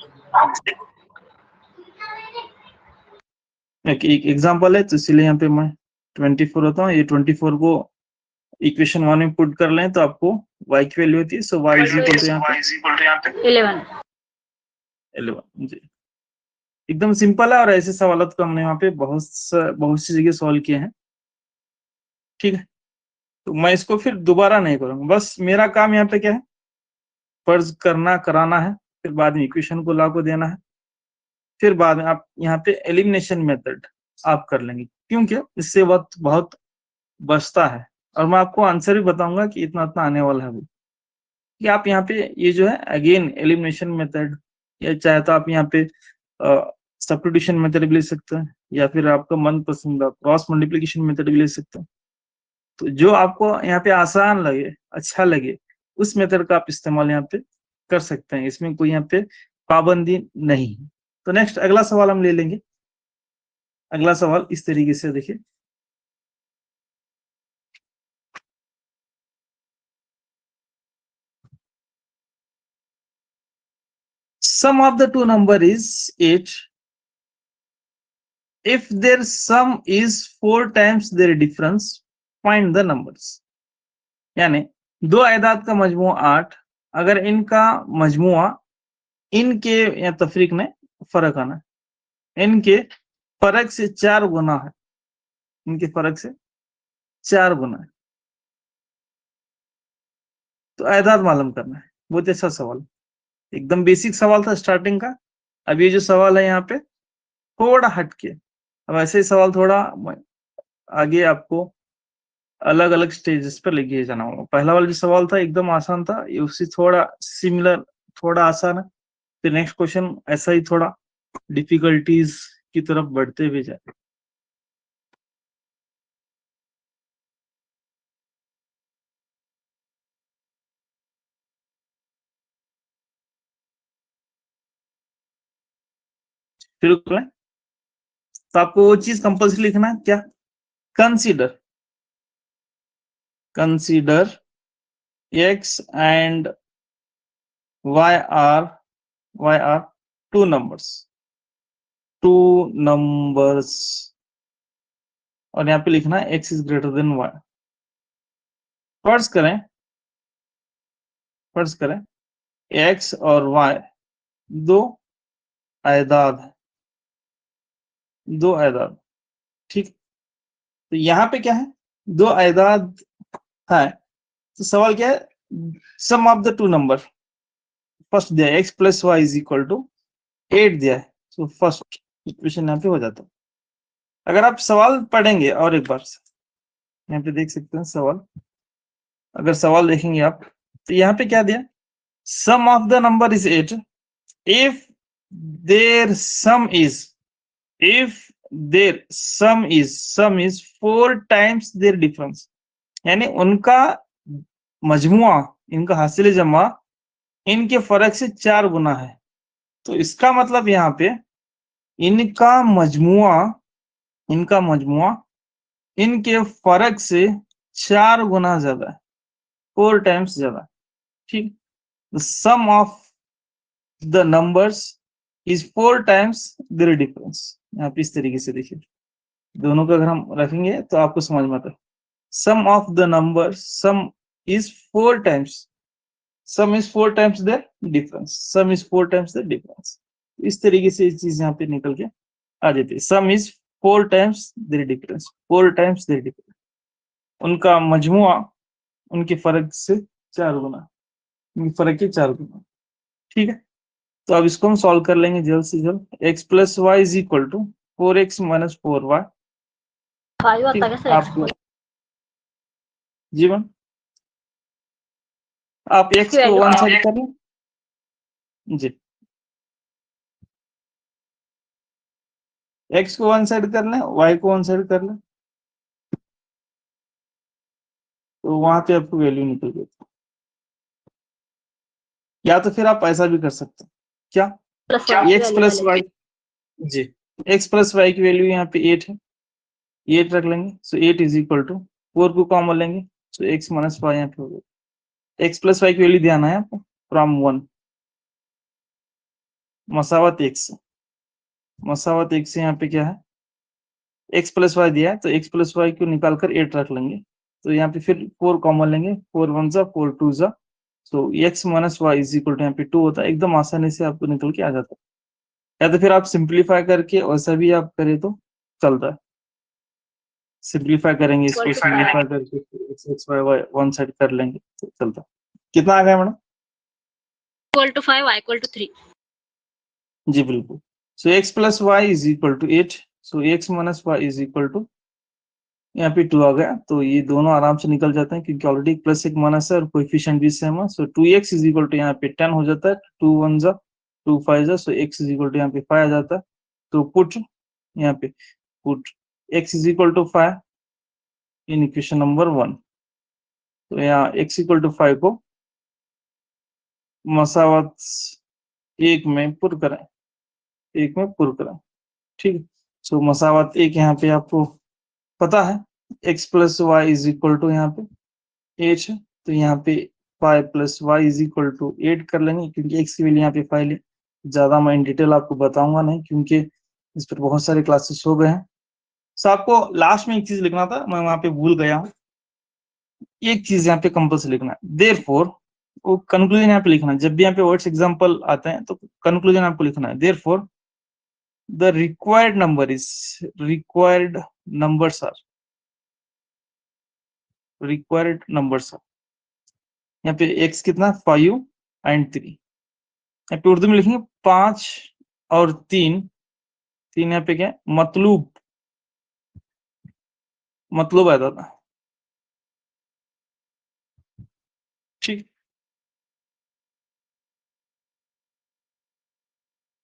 एक एग्जांपल है तो इसलिए यहाँ पे मैं 24 होता हूँ। ये 24 को इक्वेशन 1 में पुट कर लें तो आपको y की वैल्यू होती है, so y is equal to यहाँ पे 11. 11 जी। एकदम सिंपल है, और ऐसे सवालों को हमने यहाँ पे बहुत सी जगह सॉल्व किए हैं, ठीक है। तो मैं इसको फिर दोबारा नहीं करूंगा, बस मेरा काम यहाँ पे क्या है, फर्ज कराना है, फिर बाद में इक्वेशन को ला को देना है, फिर बाद में आप यहाँ पे एलिमिनेशन मेथड आप कर लेंगे, क्योंकि इससे वक्त बहुत बचता है, और मैं आपको आंसर भी बताऊंगा कि इतना इतना आने वाला है वो, कि आप यहाँ पे ये जो है अगेन एलिमिनेशन मेथड, या चाहे तो आप यहाँ पे सब्स्टिट्यूशन मेथड भी ले सकते हैं, या फिर आपका मन पसंद क्रॉस मल्टीप्लिकेशन मेथड भी ले सकते हैं। तो जो आपको यहाँ पे आसान लगे, अच्छा लगे, उस मेथड का आप इस्तेमाल यहाँ पे कर सकते हैं, इसमें कोई यहाँ पे पाबंदी नहीं है। तो नेक्स्ट अगला सवाल हम ले लेंगे। अगला सवाल इस तरीके से देखिए, sum of the two number is 8 if their sum is 4 times their difference, find the numbers। यानी दो आयदाद का मजमू 8, अगर इनका मजमुआ इनके या तफरीक में फर्क आना, इनके फर्क से 4 गुना है, इनके फर्क से 4 गुना है, तो आयदाद मालूम करना है। बहुत अच्छा सवाल, एकदम बेसिक सवाल था स्टार्टिंग का। अब ये जो सवाल है यहाँ पे थोड़ा हटके, अब ऐसे ही सवाल थोड़ा आगे आपको अलग अलग स्टेजेस पर लेके जाना होगा। पहला वाला जो सवाल था एकदम आसान था, ये उससे थोड़ा सिमिलर, थोड़ा आसान है। फिर नेक्स्ट क्वेश्चन ऐसा ही थोड़ा डिफिकल्टीज की तरफ बढ़ते हुए जाए। फिर तो आपको वो चीज कंपल्सरी लिखना है, क्या? Consider x and y are two numbers, और यहाँ पे लिखना है x is greater than y। फर्ज करें x और y दो आयदाद है, ठीक। तो यहाँ पे क्या है, दो आयदाद है, तो सवाल क्या है, sum of the two number. First दिया x plus y is equal to 8 दिया है, तो फर्स्ट इक्वेशन यहाँ पे हो जाता है। अगर आप सवाल पढ़ेंगे और एक बार से यहाँ पे देख सकते हैं सवाल, अगर सवाल देखेंगे आप तो यहाँ पे क्या दिया, sum of the number is 8 if their sum is 4 times their difference. यानी उनका मजमुआ, इनका हासिल जमा इनके फर्क से 4 गुना है। तो इसका मतलब यहाँ पे इनका मजमुआ इनके फर्क से 4 गुना ज्यादा है, 4 टाइम्स ज्यादा, ठीक। The sum of the numbers is 4 times their difference. यहाँ पे इस तरीके से देखिए, दोनों का अगर हम रखेंगे तो आपको समझ में आता है। Sum of the numbers, sum is 4 times their difference, इस तरीके से इस चीज यहाँ पे निकल के आ जाती है। Sum is 4 times their difference, उनका मजमुआ उनके फर्क से 4 गुना, फर्क के 4 गुना, ठीक है। तो अब इसको हम सॉल्व कर लेंगे जल्द से जल्द। x plus y is equal to 4x minus 4y। 5 आता है सर, जीवन आप x को वन साइड कर लें जी, x को वन साइड कर लें, y को वन साइड कर लें, तो वहां पे आपको वैल्यू निकल गई। या तो फिर आप ऐसा भी कर सकते हैं, क्या x प्लस वाई जी, x प्लस वाई की वैल्यू यहाँ पे 8 है, 8 रख लेंगे, सो 8 इज इक्वल टू 4 को कॉमन लेंगे तो x माइनस वाई यहाँ पे हो गया। x प्लस वाई की वैल्यू ध्यान है आपको फ्रॉम 1 मसावत x से यहाँ पे क्या है x प्लस वाई दिया है तो x प्लस वाई को निकाल कर 8 रख लेंगे तो यहाँ पे फिर 4 कॉमन लेंगे 4 1 जा 4 2 जा तो x minus y is equal to यहाँ पे 2 होता है। एकदम आसानी से आपको निकल के आ जाता है। या तो फिर आप सिंप्लीफाई करके वैसा भी आप करें तो चलता है। सिंप्लीफाई करेंगे इसको सिंप्लीफाई करके x x y y one side कर लेंगे तो चलता है। कितना आ गया madam? equal to 5, y equal to 3. जी बिल्कुल। So x plus y is equal to 8 so x minus y is equal to यहाँ पे 2 आ गया तो ये दोनों आराम से निकल जाते हैं क्योंकि ऑलरेडी प्लस एक माइनस है और कोएफिशिएंट भी सेम है। So 2x is equal to यहाँ पे 10 हो जाता है 2 1 जा 2 5 जा so x is equal to यहाँ पे 5 आ जाता है तो पुट यहाँ पे put x is equal to 5 in equation number 1 तो यहाँ x इक्वल टू 5 को मसावत 1 में पुट करें ठीक है। सो मसावत 1 यहाँ पे आपको पता है x plus y is equal to यहाँ पे 8 है तो यहाँ पे 5 plus y is equal to 8 कर लेंगे क्योंकि x की वैल्यू यहाँ पे 5 ले। ज्यादा मैं इन डिटेल आपको बताऊंगा नहीं क्योंकि इस पर बहुत सारे क्लासेस हो गए हैं। सो आपको लास्ट में एक चीज लिखना था मैं वहां पे भूल गया हूँ। एक चीज यहाँ पे कंपल्सरी लिखना है देयरफॉर वो कंक्लूजन यहाँ पे लिखना है। जब भी यहाँ पे वर्ड्स एग्जांपल आते हैं तो कंक्लूजन आपको लिखना है therefore the required numbers are यहाँ पे x कितना 5 एंड 3 यहाँ पे उर्दू में लिखेंगे 5 और 3 यहाँ पे क्या है मतलब आता था ठीक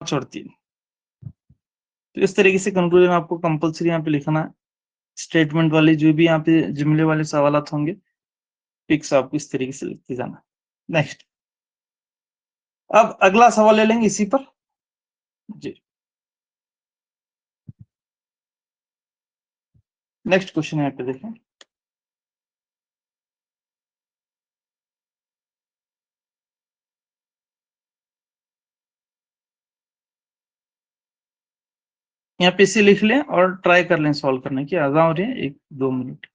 5 और 3 तो इस तरीके से कंक्लूजन आपको कंपलसरी यहाँ पे लिखना है। स्टेटमेंट वाले जो भी यहाँ पे जुमले वाले सवालात होंगे फिक्स आपको इस तरीके से लिखते जाना। नेक्स्ट अब अगला सवाल ले लेंगे इसी पर जी। नेक्स्ट क्वेश्चन यहाँ पे देखें यहाँ पे इसे लिख लें और ट्राई कर लें सॉल्व करने की आजा हो रही है 1-2 minute.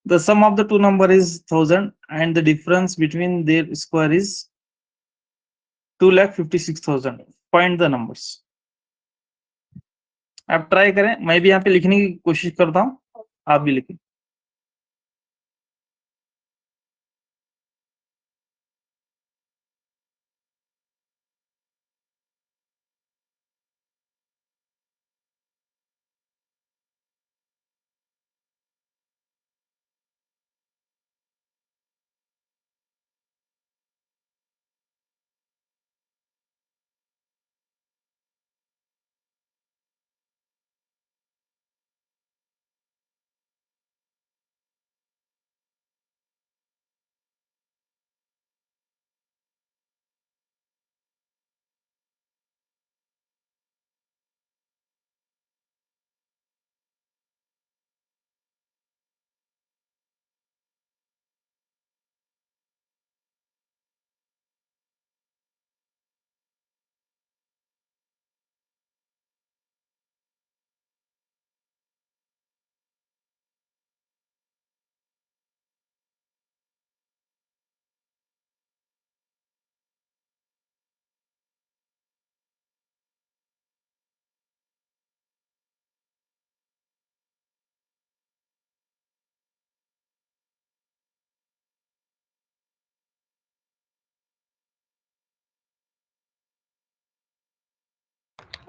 The sum of the two number is 1000 and the difference between their square is 2,56,000. Find the numbers. आप ट्राई करें मैं भी यहाँ पे लिखने की कोशिश करता हूँ आप भी लिखें।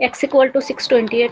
X equal to 628.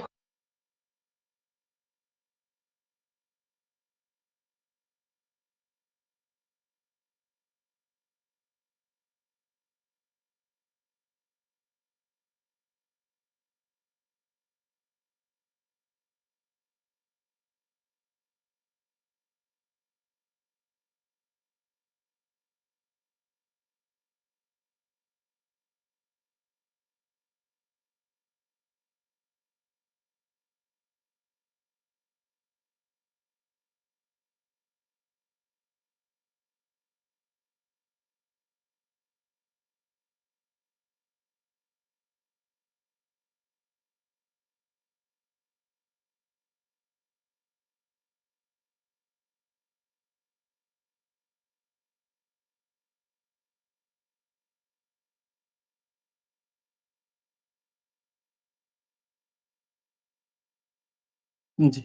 जी,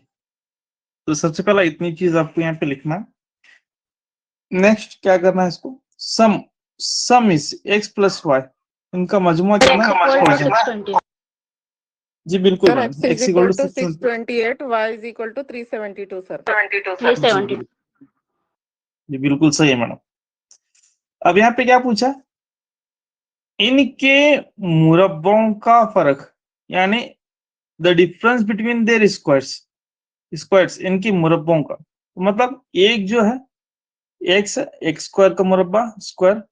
तो सबसे पहला इतनी चीज आपको यहाँ पे लिखना है। नेक्स्ट क्या करना है इसको, sum is x plus y, इनका मजमुआ कितना है? equal to 1000। 620. जी बिल्कुल sir madam, x x is equal equal to to 628, y is equal to 372 sir. 370. जी बिल्कुल सही है मैडम। अब यहाँ पे क्या पूछा, इनके मुरब्बों का फर्क, यानी the difference between their squares इनके मुरब्बों का, तो मतलब एक जो है एक्स स्क्वायर का मुरब्बा स्क्वायर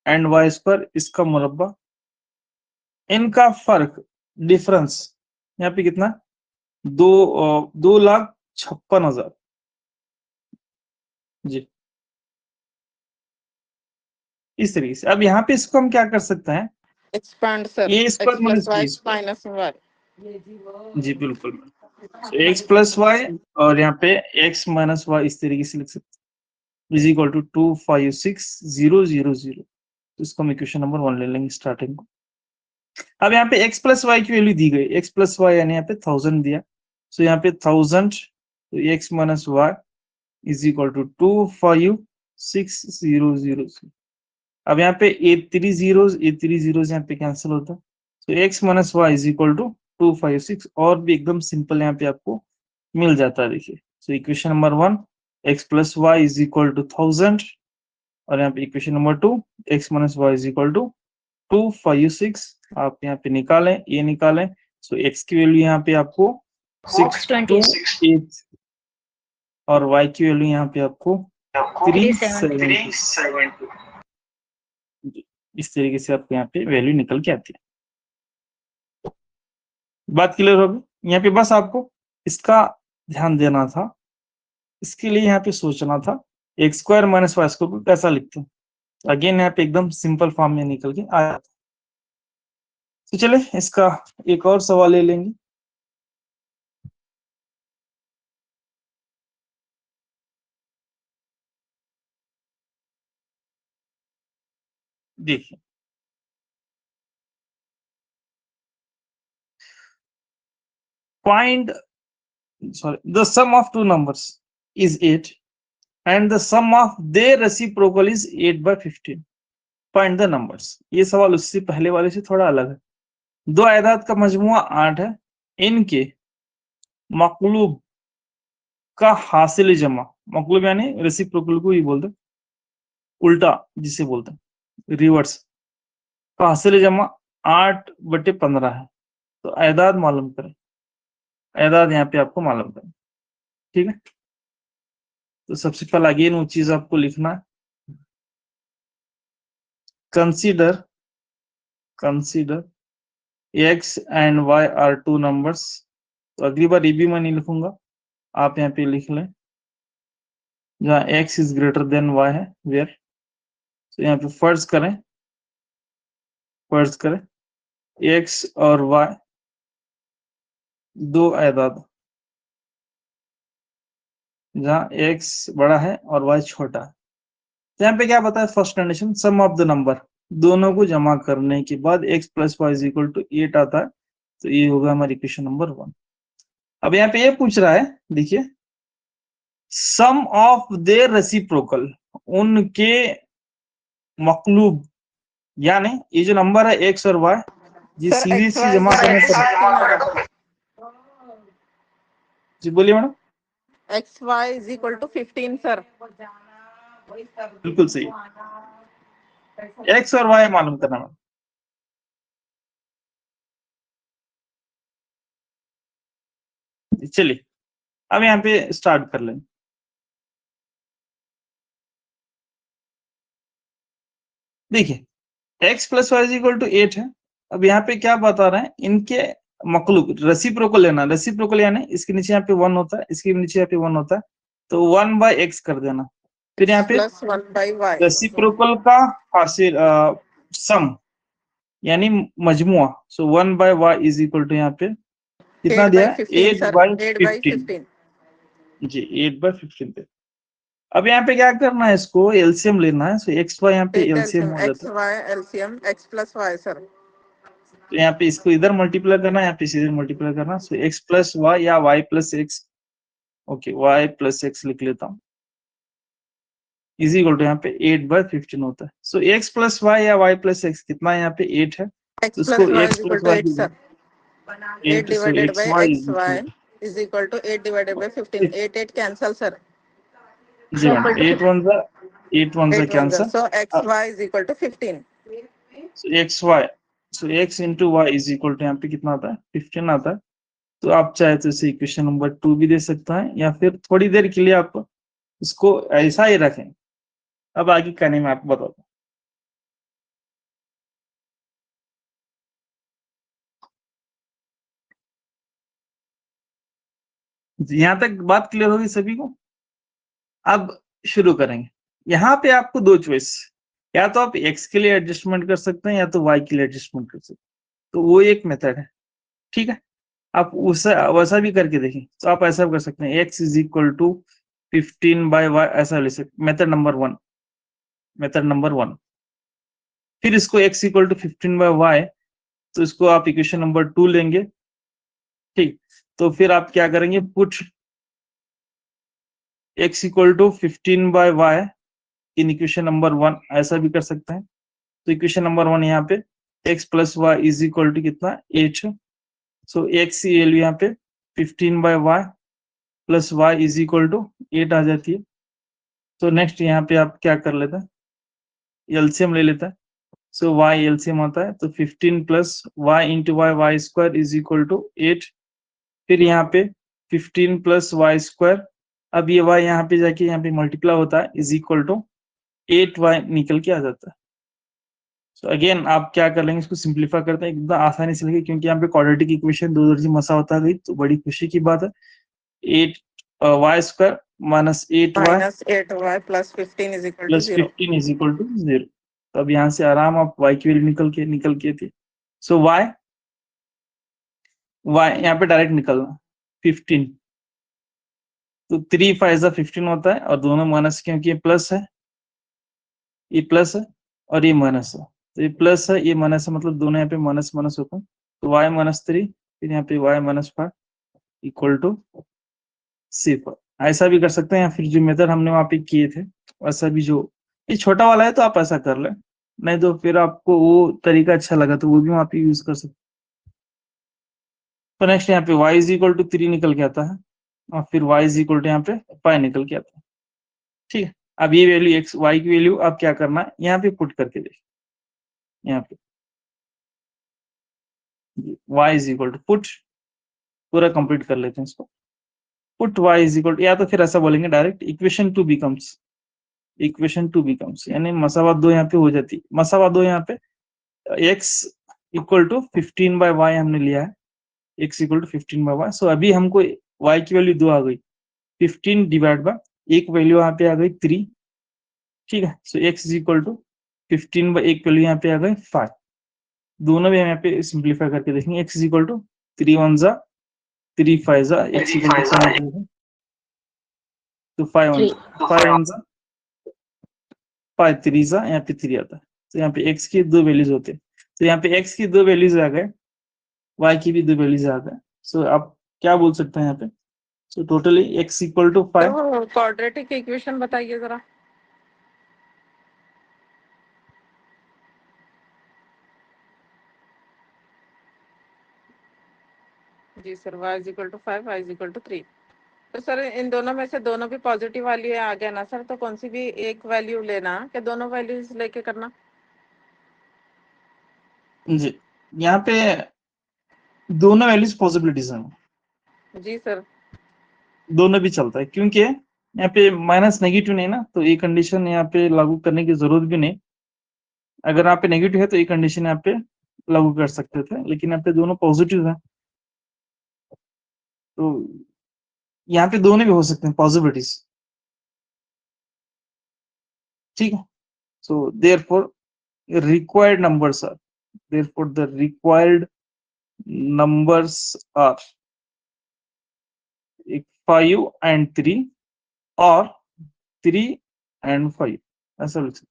एंड वाई स्क्वायर इसका मुरब्बा, इनका फर्क डिफरेंस यहाँ पे कितना, 2,56,000। जी इस तरीके से। अब यहाँ पे इसको हम क्या कर सकते हैं, expand sir, A x square plus minus y B. minus y। जी बिल्कुल, एक्स प्लस वाई और यहाँ पे एक्स माइनस वाई इस तरीके से लिख सकते हैं, इज इक्वल टू 256,000। तो इसको हम इक्वेशन नंबर 1 ले लेंगे स्टार्टिंग को। अब यहाँ पे एक्स प्लस वाई की वैल्यू दी गई, एक्स प्लस वाई यानी यहाँ पे 1000 दिया, सो यहाँ पे 1000, तो x minus y is equal to 256,000। अब यहाँ पे ए थ्री जीरोज यहाँ पे कैंसिल होता है, तो x minus y is equal to 256, और भी एकदम सिंपल यहाँ पे आपको मिल जाता है। देखिए, so equation number 1 x plus y is equal to 1000, और यहाँ पे equation number 2 x minus y is equal to 256। आप यहाँ पे निकालें, ये निकालें, सो एक्स की वैल्यू यहाँ पे आपको 628 और वाई की वैल्यू यहाँ पे आपको 370। इस तरीके से आपको यहाँ पे वैल्यू निकल के आती है। बात क्लियर होगी? यहाँ पे बस आपको इसका ध्यान देना था, इसके लिए यहाँ पे सोचना था x square minus y square को कैसा लिखते हैं। अगेन यहाँ पे एकदम सिंपल फॉर्म में निकल के आया था। तो चले इसका एक और सवाल ले लेंगे। देखिए, find the sum of two numbers is 8 and the sum of their reciprocal is 8/15. Find the numbers. ये सवाल उससे पहले वाले से थोड़ा अलग है। दो आयदाद का मजमुआ 8 है, इनके मकलूब का हासिल जमा, मकलूब यानी रेसिप्रोकल को ही बोलते हैं, उल्टा जिसे बोलते हैं रिवर्स, का हासिल जमा 8/15 है। तो आयदाद मालूम करें, आयदाद यहाँ पे आपको मालूम करें। ठीक है, तो सबसे पहला अगेन वो चीज आपको लिखना है, consider x and y are two numbers। तो अगली बार ये भी मैं नहीं लिखूंगा, आप यहाँ पे लिख लें, जहाँ x is greater than y है, वेयर, तो यहाँ पे फर्ज करें x और y दो आयदाद, जहाँ x बड़ा है और y छोटा है। तो यहाँ पे क्या बताया, first condition sum of the number, दोनों को जमा करने के बाद x plus y is equal to 8 आता है, तो ये होगा हमारी इक्वेशन नंबर 1। अब यहाँ पे ये पूछ रहा है, देखिए, सम ऑफ देयर रेसिप्रोकल, उनके मकलूब, यानी ये जो नंबर है x और y, ये सर सीरीज x से y जमा करने पर, जी बोलिए madam. x y is equal to 15 sir. बिल्कुल सही, x और y मालूम करना मैडम। चलिए अब यहाँ पे स्टार्ट कर लेंगे। देखिए, x plus y is equal to 8 है। अब यहाँ पे क्या बता रहे हैं, इनके मकलूब रेसिप्रोकल लेना, रेसिप्रोकल यानी इसके नीचे यहाँ पे 1 होता है, इसके नीचे यहाँ पे 1 होता है, तो 1/x कर देना, फिर यहाँ पे प्लस 1/y, रेसिप्रोकल का हासिल सम यानी मजमुआ, सो 1/y इज इक्वल टू यहाँ पे कितना दिया है, 8/15। जी 8/15 पे। अब यहाँ पे क्या करना है, इसको एलसीएम लेना है, सो एक्स वाई यहाँ पे एलसीएम हो जाता है, x y LCM x plus y sir. तो यहाँ पे इसको इधर मल्टीप्लाई करना है, यहाँ पे इधर मल्टीप्लाई करना, सो एक्स प्लस वाई या y plus x okay, y plus x लिख लेता हूँ इज इक्वल टू यहाँ पे 8/15 होता है। सो x प्लस वाई या y प्लस एक्स कितना है यहाँ पे 8 है, x तो plus इसको y x is equal plus to y 8 sir. 8 8, सो divided by xy xy is equal to 8 divided by 15. 8 cancel sir. जी मैम, 8 1 जा 8 1 जा 8 1 cancel, so xy is equal to 15. So xy, so x into y is equal to यहाँ पे कितना आता है 15 आता है। तो आप चाहे तो इसे इक्वेशन नंबर 2 भी दे सकता है, या फिर थोड़ी देर के लिए आप इसको ऐसा ही रखें। अब आगे करने में आपको बताता हूँ। यहाँ तक बात क्लियर होगी सभी को। अब शुरू करेंगे। यहाँ पे आपको दो चॉइस, या तो आप x के लिए एडजस्टमेंट कर सकते हैं या तो y के लिए एडजस्टमेंट कर सकते हैं, तो वो एक मेथड है, ठीक है। आप उससे वैसा भी करके देखें, तो आप ऐसा कर सकते हैं x is equal to 15/y, ऐसा ले सकते, मेथड नंबर 1, मेथड नंबर 1। फिर इसको x इक्वल टू 15/y, तो इसको आप इक्वेशन नंबर 2 लेंगे, ठीक। तो फिर आप क्या करेंगे, put x equal to 15/y in equation number 1, ऐसा भी कर सकते हैं। तो इक्वेशन नंबर 1 यहाँ पे x plus y is equal to कितना 8 है। सो x की वैल्यू यहाँ पे 15/y plus y is equal to 8 आ जाती है। तो नेक्स्ट यहाँ पे आप क्या कर लेते हैं, एलसीएम ले लेता है। सो y एलसीएम आता है, तो 15 plus y into y square is equal to 8। फिर यहाँ पे 15 प्लस वाई स्क्वायर, अब ये y यहाँ पे जाके यहाँ पे मल्टीप्लाई होता है, इज इक्वल टू 8y निकल के आ जाता है। तो अगेन आप क्या कर लेंगे, इसको सिंप्लीफाई करते हैं, एकदम आसानी से लगे, क्योंकि यहाँ पे क्वाड्रेटिक इक्वेशन दो दर्जी मसावत आ गई, तो बड़ी खुशी की बात है। 8y square minus 8y minus 8y plus 15 is equal to plus 0. 15 is equal to 0। तो अब यहाँ से आराम आप y की वैल्यू निकल के थी। सो y यहाँ पे डायरेक्ट निकलना 15, तो 3 5 15 होता है, और दोनों माइनस, क्योंकि ये प्लस है, ये प्लस है और ये माइनस है, तो ये प्लस है ये माइनस है, मतलब दोनों यहाँ पे माइनस माइनस होता है। तो y माइनस 3, फिर यहाँ पे y minus 5 equal to C4, ऐसा भी कर सकते हैं, या फिर जो मेथड हमने वहाँ पे किए थे वैसा भी, जो ये छोटा वाला है तो आप ऐसा कर लें, नहीं तो फिर आपको वो तरीका अच्छा लगा तो वो भी वहाँ पे यूज कर सकते। तो नेक्स्ट यहाँ पे y इज इक्वल टू 3 निकल के आता है, और फिर y इज इक्वल टू यहाँ पे 5 निकल के आता है, ठीक है। अब ये वैल्यू x y की वैल्यू आप क्या करना है, यहाँ पे पुट करके देखिए, यहाँ पे y is equal to put, पूरा कंप्लीट कर लेते हैं इसको। Put y is equal to, या तो फिर ऐसा बोलेंगे डायरेक्ट, इक्वेशन 2 बिकम्स, यानी मसावा 2 यहाँ पे हो जाती है। मसावा 2 यहाँ पे x इक्वल टू 15/y हमने लिया है, x इक्वल टू 15/y। सो अभी हमको y की वैल्यू 2 आ गई, 15 डिवाइड बाय एक वैल्यू यहाँ पे आ गई 3, ठीक है। सो x is equal to 15 by एक वैल्यू यहाँ पे आ गई 5। दोनों भी हम यहाँ पे सिंप्लीफाई करके देखेंगे, x इज इक्वल टू 3 1 जा 3 5 जा, x इक्वल टू तो 5 1 जा 5 3 जा, यहाँ पे 3 आता है। तो यहाँ पे x की दो वैल्यूज होते हैं, तो यहाँ पे x की दो वैल्यूज आ गए, y की भी दो वैल्यूज आ गए। सो आप क्या बोल सकते हैं यहाँ पे, so totally x equal to 5। तो क्वाड्रेटिक इक्वेशन बताइए जरा। जी sir, y is equal to 5, y is equal to 3। तो सर इन दोनों में से दोनों भी पॉजिटिव वाली आ गया ना सर, तो कौन सी भी एक वैल्यू लेना कि दोनों वैल्यूज लेके करना? जी, यहाँ पे दोनों वैल्यूज पॉसिबिलिटीज हैं, जी सर। दोनों भी चलता है, क्योंकि यहाँ पे माइनस नेगेटिव नहीं ना, तो ये कंडीशन यहाँ पे लागू करने की जरूरत भी नहीं। अगर यहाँ पे नेगेटिव है तो ये कंडीशन यहाँ पे लागू कर सकते थे, लेकिन यहाँ पे दोनों पॉजिटिव है, तो यहाँ पे दोनों भी हो सकते हैं पॉसिबिलिटीज, ठीक है। So therefore required numbers are, therefore the required numbers are 5 and 3 or 3 and 5, ऐसा लिख सकते,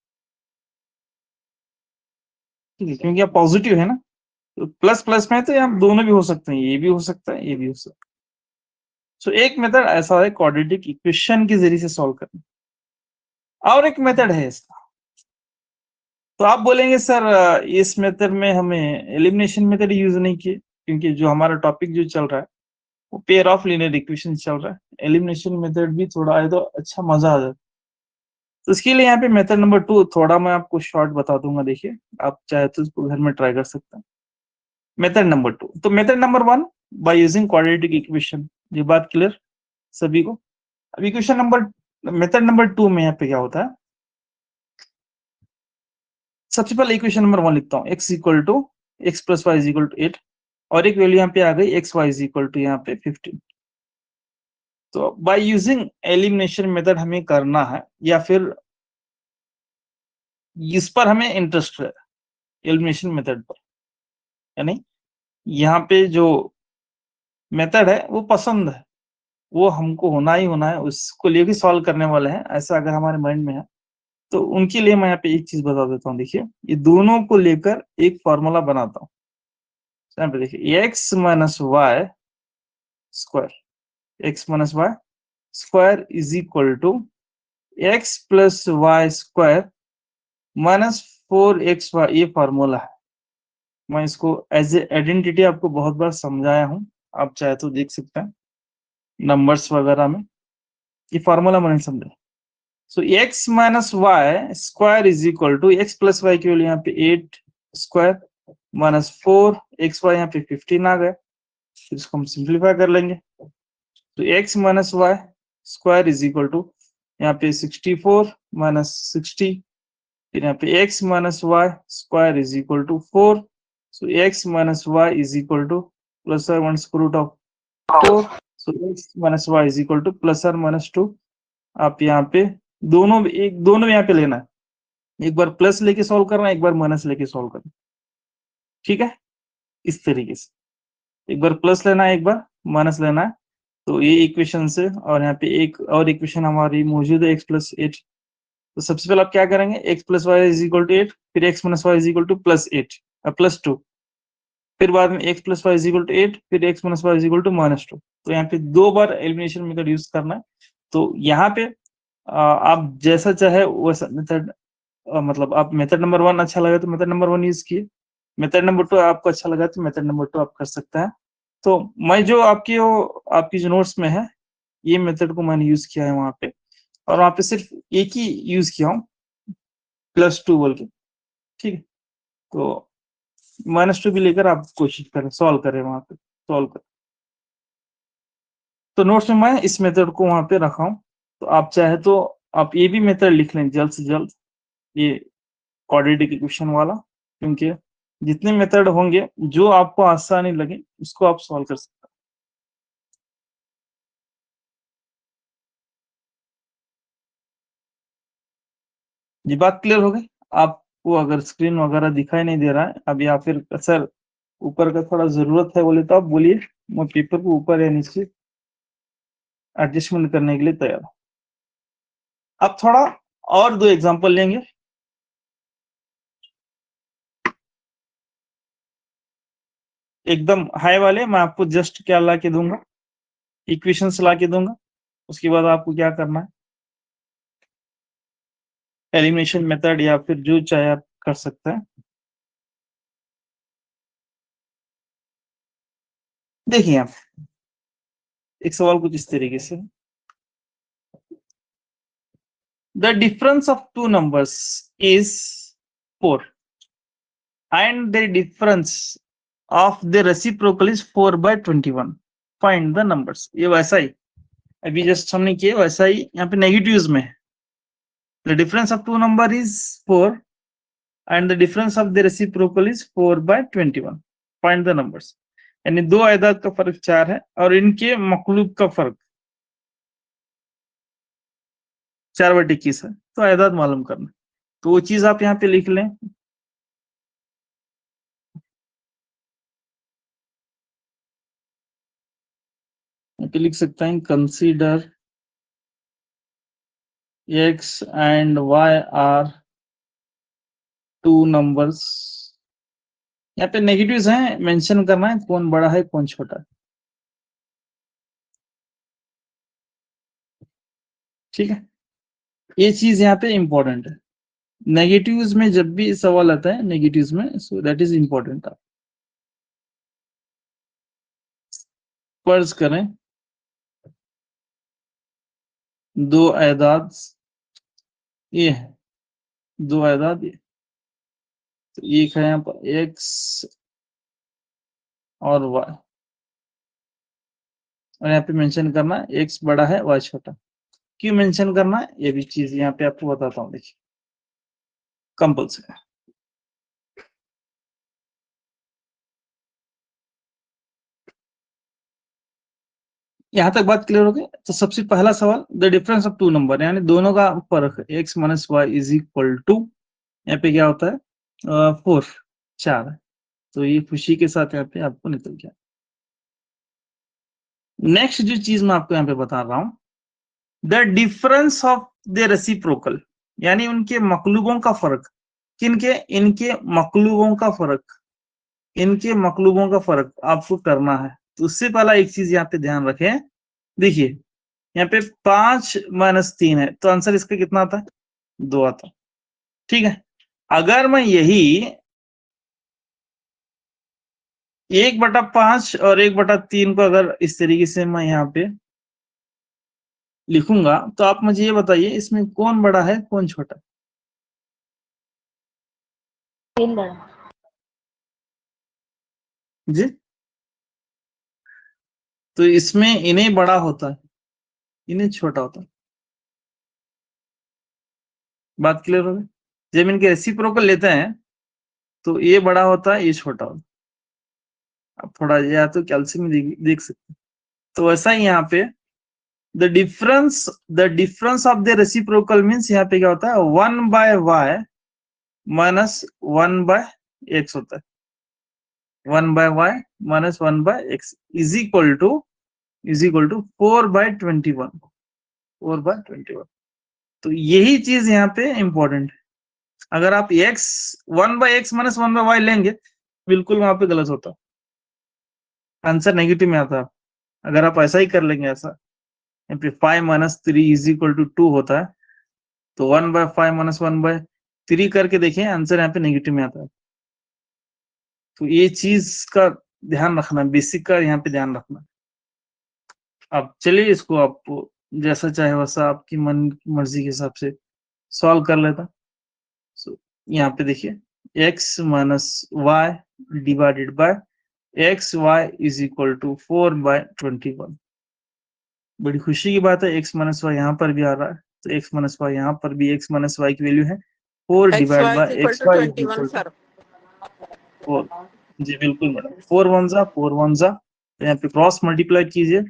ठीक है, क्योंकि आप पॉजिटिव है ना, तो प्लस प्लस में तो यहाँ दोनों भी हो सकते हैं, ये भी हो सकता है ये भी हो सकता है। सो एक मेथड ऐसा है क्वाड्रेटिक इक्वेशन के जरिए से सॉल्व करना, और एक मेथड है इसका। तो आप बोलेंगे सर इस मेथड में हमें एलिमिनेशन मेथड यूज नहीं किए, क्योंकि जो हमारा टॉपिक जो चल रहा है वो पेयर ऑफ लीनियर इक्वेशन चल रहा है, एलिमिनेशन मेथड भी थोड़ा आए तो अच्छा मजा आ जाए। तो इसके लिए यहाँ पे मेथड नंबर 2 थोड़ा मैं आपको शॉर्ट बता दूंगा, देखिए आप चाहे तो इसको घर में ट्राई कर सकते हैं। मेथड नंबर 2, तो method number 1 by using quadratic equation, ये बात क्लियर सभी को। अब इक्वेशन नंबर मेथड नंबर 2 में यहाँ पे क्या होता है, सबसे पहले इक्वेशन नंबर 1 लिखता हूँ, x equal to x plus y equal to 8, और एक वैल्यू यहाँ पे आ गई एक्स वाई इक्वल टू यहाँ पे 15। तो बाय यूजिंग एलिमिनेशन मेथड हमें करना है, या फिर इस पर हमें इंटरेस्ट है एलिमिनेशन मेथड पर, यानी यहाँ पे जो मेथड है वो पसंद है, वो हमको होना ही होना है, उसको लेके सॉल्व करने वाले हैं, ऐसा अगर हमारे माइंड में है तो उनके लिए मैं यहाँ पे एक चीज बता देता हूँ। देखिए ये दोनों को लेकर एक फॉर्मूला बनाता हूँ। यहाँ पे देखिए x minus y square, x minus y square is equal to x plus y square minus 4xy, ये फॉर्मूला है। मैं इसको एज ए आइडेंटिटी आपको बहुत बार समझाया हूँ, आप चाहे तो देख सकते हैं नंबर्स वगैरह में, ये फॉर्मूला मैंने समझा। So x minus y square is equal to x plus y के लिए यहाँ पे 8 स्क्वायर माइनस 4xy, यहाँ पे 15 आ गए, फिर इसको हम सिंप्लीफाई कर लेंगे। तो x minus y square is equal to यहाँ पे 64 माइनस 60, फिर यहाँ पे x minus y square is equal to 4, so x minus y is equal to plus और minus square root of 4, so x minus y is equal to plus और minus 2। आप यहाँ पे दोनों यहाँ पे लेना है, एक बार प्लस लेके सॉल्व करना है, एक बार माइनस लेके सॉल्व करना, ठीक है, इस तरीके से एक बार प्लस लेना है, एक बार माइनस लेना है। तो ये इक्वेशन से, और यहाँ पे एक और इक्वेशन हमारी मौजूद है x प्लस 8। तो सबसे पहले आप क्या करेंगे, x plus y is equal to 8, फिर x minus y is equal to plus 8 plus 2, फिर बाद में x plus y is equal to 8, फिर x minus y is equal to minus 2। तो यहाँ पे 2 बार एलिमिनेशन मेथड यूज करना है। तो यहाँ पे आप जैसा चाहे वैसा मेथड, मतलब आप मेथड नंबर 1 अच्छा लगा तो मेथड नंबर 1 यूज किए, मेथड नंबर 2 आपको अच्छा लगा तो मेथड नंबर 2 आप कर सकते हैं। तो मैं जो आपकी जो नोट्स में है, ये मेथड को मैंने यूज किया है वहां पे, और वहां पे सिर्फ एक ही यूज किया हूँ +2 बोल के, ठीक है। तो -2 भी लेकर आप कोशिश करें, सॉल्व करें वहां पे, सॉल्व करें। तो नोट्स में मैं इस मेथड को वहां पे रखा हूँ, तो आप चाहे तो आप ये भी मेथड लिख लें जल्द से जल्द, ये क्वाड्रेटिक इक्वेशन वाला, क्योंकि जितने मेथड होंगे जो आपको आसानी लगे उसको आप सॉल्व कर सकते हैं। ये बात क्लियर हो गई आपको? अगर स्क्रीन वगैरह दिखाई नहीं दे रहा है अब, या फिर सर ऊपर का थोड़ा जरूरत है बोले तो आप बोलिए, मैं पेपर को ऊपर या नीचे एडजस्टमेंट करने के लिए तैयार हूं। अब थोड़ा और 2 एग्जांपल लेंगे। एकदम हाई वाले मैं आपको जस्ट क्या ला के दूंगा, इक्वेशंस ला के दूंगा, उसके बाद आपको क्या करना है, एलिमिनेशन मेथड या फिर जो चाहे आप कर सकते हैं। देखिए आप, एक सवाल कुछ इस तरीके से, the difference of 2 numbers is 4 and the difference of the reciprocal is 4/21, find the numbers। ये वैसा ही अभी जस्ट हमने किया, वैसा ही यहाँ पे नेगेटिव्स में है, the difference of 2 number is 4 and the difference of the reciprocal is 4/21, find the numbers। यानी 2 आयदाद का फर्क 4 है और इनके मकलूब का फर्क 4/21 है, तो आयदाद मालूम करना। तो वो चीज आप यहाँ पे लिख लें, लिख सकते हैं consider x and y are 2 numbers। यहाँ पे नेगेटिव्स हैं, मेंशन करना है कौन बड़ा है कौन छोटा है। ठीक है, ये चीज यहाँ पे इंपॉर्टेंट है। नेगेटिव्स में जब भी सवाल आता है नेगेटिव्स में, सो दैट इज इंपॉर्टेंट। फर्ज करें दो एदाद ये है, दो एदाद ये, तो एक है यहाँ पर एक्स और वाई, और यहाँ पे मेंशन करना है एक्स बड़ा है वाई छोटा। क्यों मेंशन करना है ये भी चीज यहाँ पे आपको बताता हूँ, देखिए कंपल्सरी। यहाँ तक बात क्लियर हो गई। तो सबसे पहला सवाल, the difference of two number, यानी दोनों का फर्क x minus y is equal to, यहाँ पे क्या होता है 4, 4 है। तो ये खुशी के साथ यहाँ पे आपको निकल गया। नेक्स्ट जो चीज मैं आपको यहाँ पे बता रहा हूं, the difference of the reciprocal, यानी उनके मकलूबों का फर्क। किनके? इनके मकलूबों का फर्क, इनके मकलूबों का फर्क आपको करना है। तो उससे पहला एक चीज यहाँ पे ध्यान रखें, देखिए यहाँ पे 5 माइनस 3 है, तो आंसर इसका कितना आता है 2 आता है। ठीक है, अगर मैं यही 1/5 और 1/3 को अगर इस तरीके से मैं यहाँ पे लिखूंगा, तो आप मुझे ये बताइए इसमें कौन बड़ा है कौन छोटा है? 3 बड़ा। जी, तो इसमें इन्हें बड़ा होता है, इन्हें छोटा होता है। बात क्लियर हो गई? जब इनके रेसिप्रोकल लेते हैं तो ये बड़ा होता है ये छोटा होता है। आप थोड़ा या तो कैल्शियम में देख सकते हैं। तो ऐसा ही यहाँ पे the difference of the reciprocal means यहाँ पे क्या होता है 1/y माइनस 1/x होता है। 1/y minus 1/x is equal to 4/21, 4/21। तो यही चीज यहाँ पे इंपॉर्टेंट है। अगर आप x 1/x माइनस 1/y लेंगे, बिल्कुल वहां पे गलत होता, आंसर नेगेटिव में आता है। अगर आप ऐसा ही कर लेंगे, ऐसा 5 माइनस 3 इज इक्वल टू 2 होता है, तो 1/5 माइनस 1/3 करके देखिए, आंसर यहाँ पे नेगेटिव में आता है। तो ये चीज का ध्यान रखना, बेसिक का यहाँ पे ध्यान रखना। अब चलिए इसको आप जैसा चाहे वैसा आपकी मन की मर्जी के हिसाब से सॉल्व कर लेता। सो यहाँ पे देखिए x minus y divided by x y is equal to 4/21। बड़ी खुशी की बात है, x माइनस वाई यहाँ पर भी आ रहा है, तो x माइनस वाई यहाँ पर भी x माइनस वाई की वैल्यू है 4 divide by x y is equal to 4। जी बिल्कुल मैडम, 4 1 जा 4 1 जा, तो यहाँ पे क्रॉस मल्टीप्लाई कीजिए,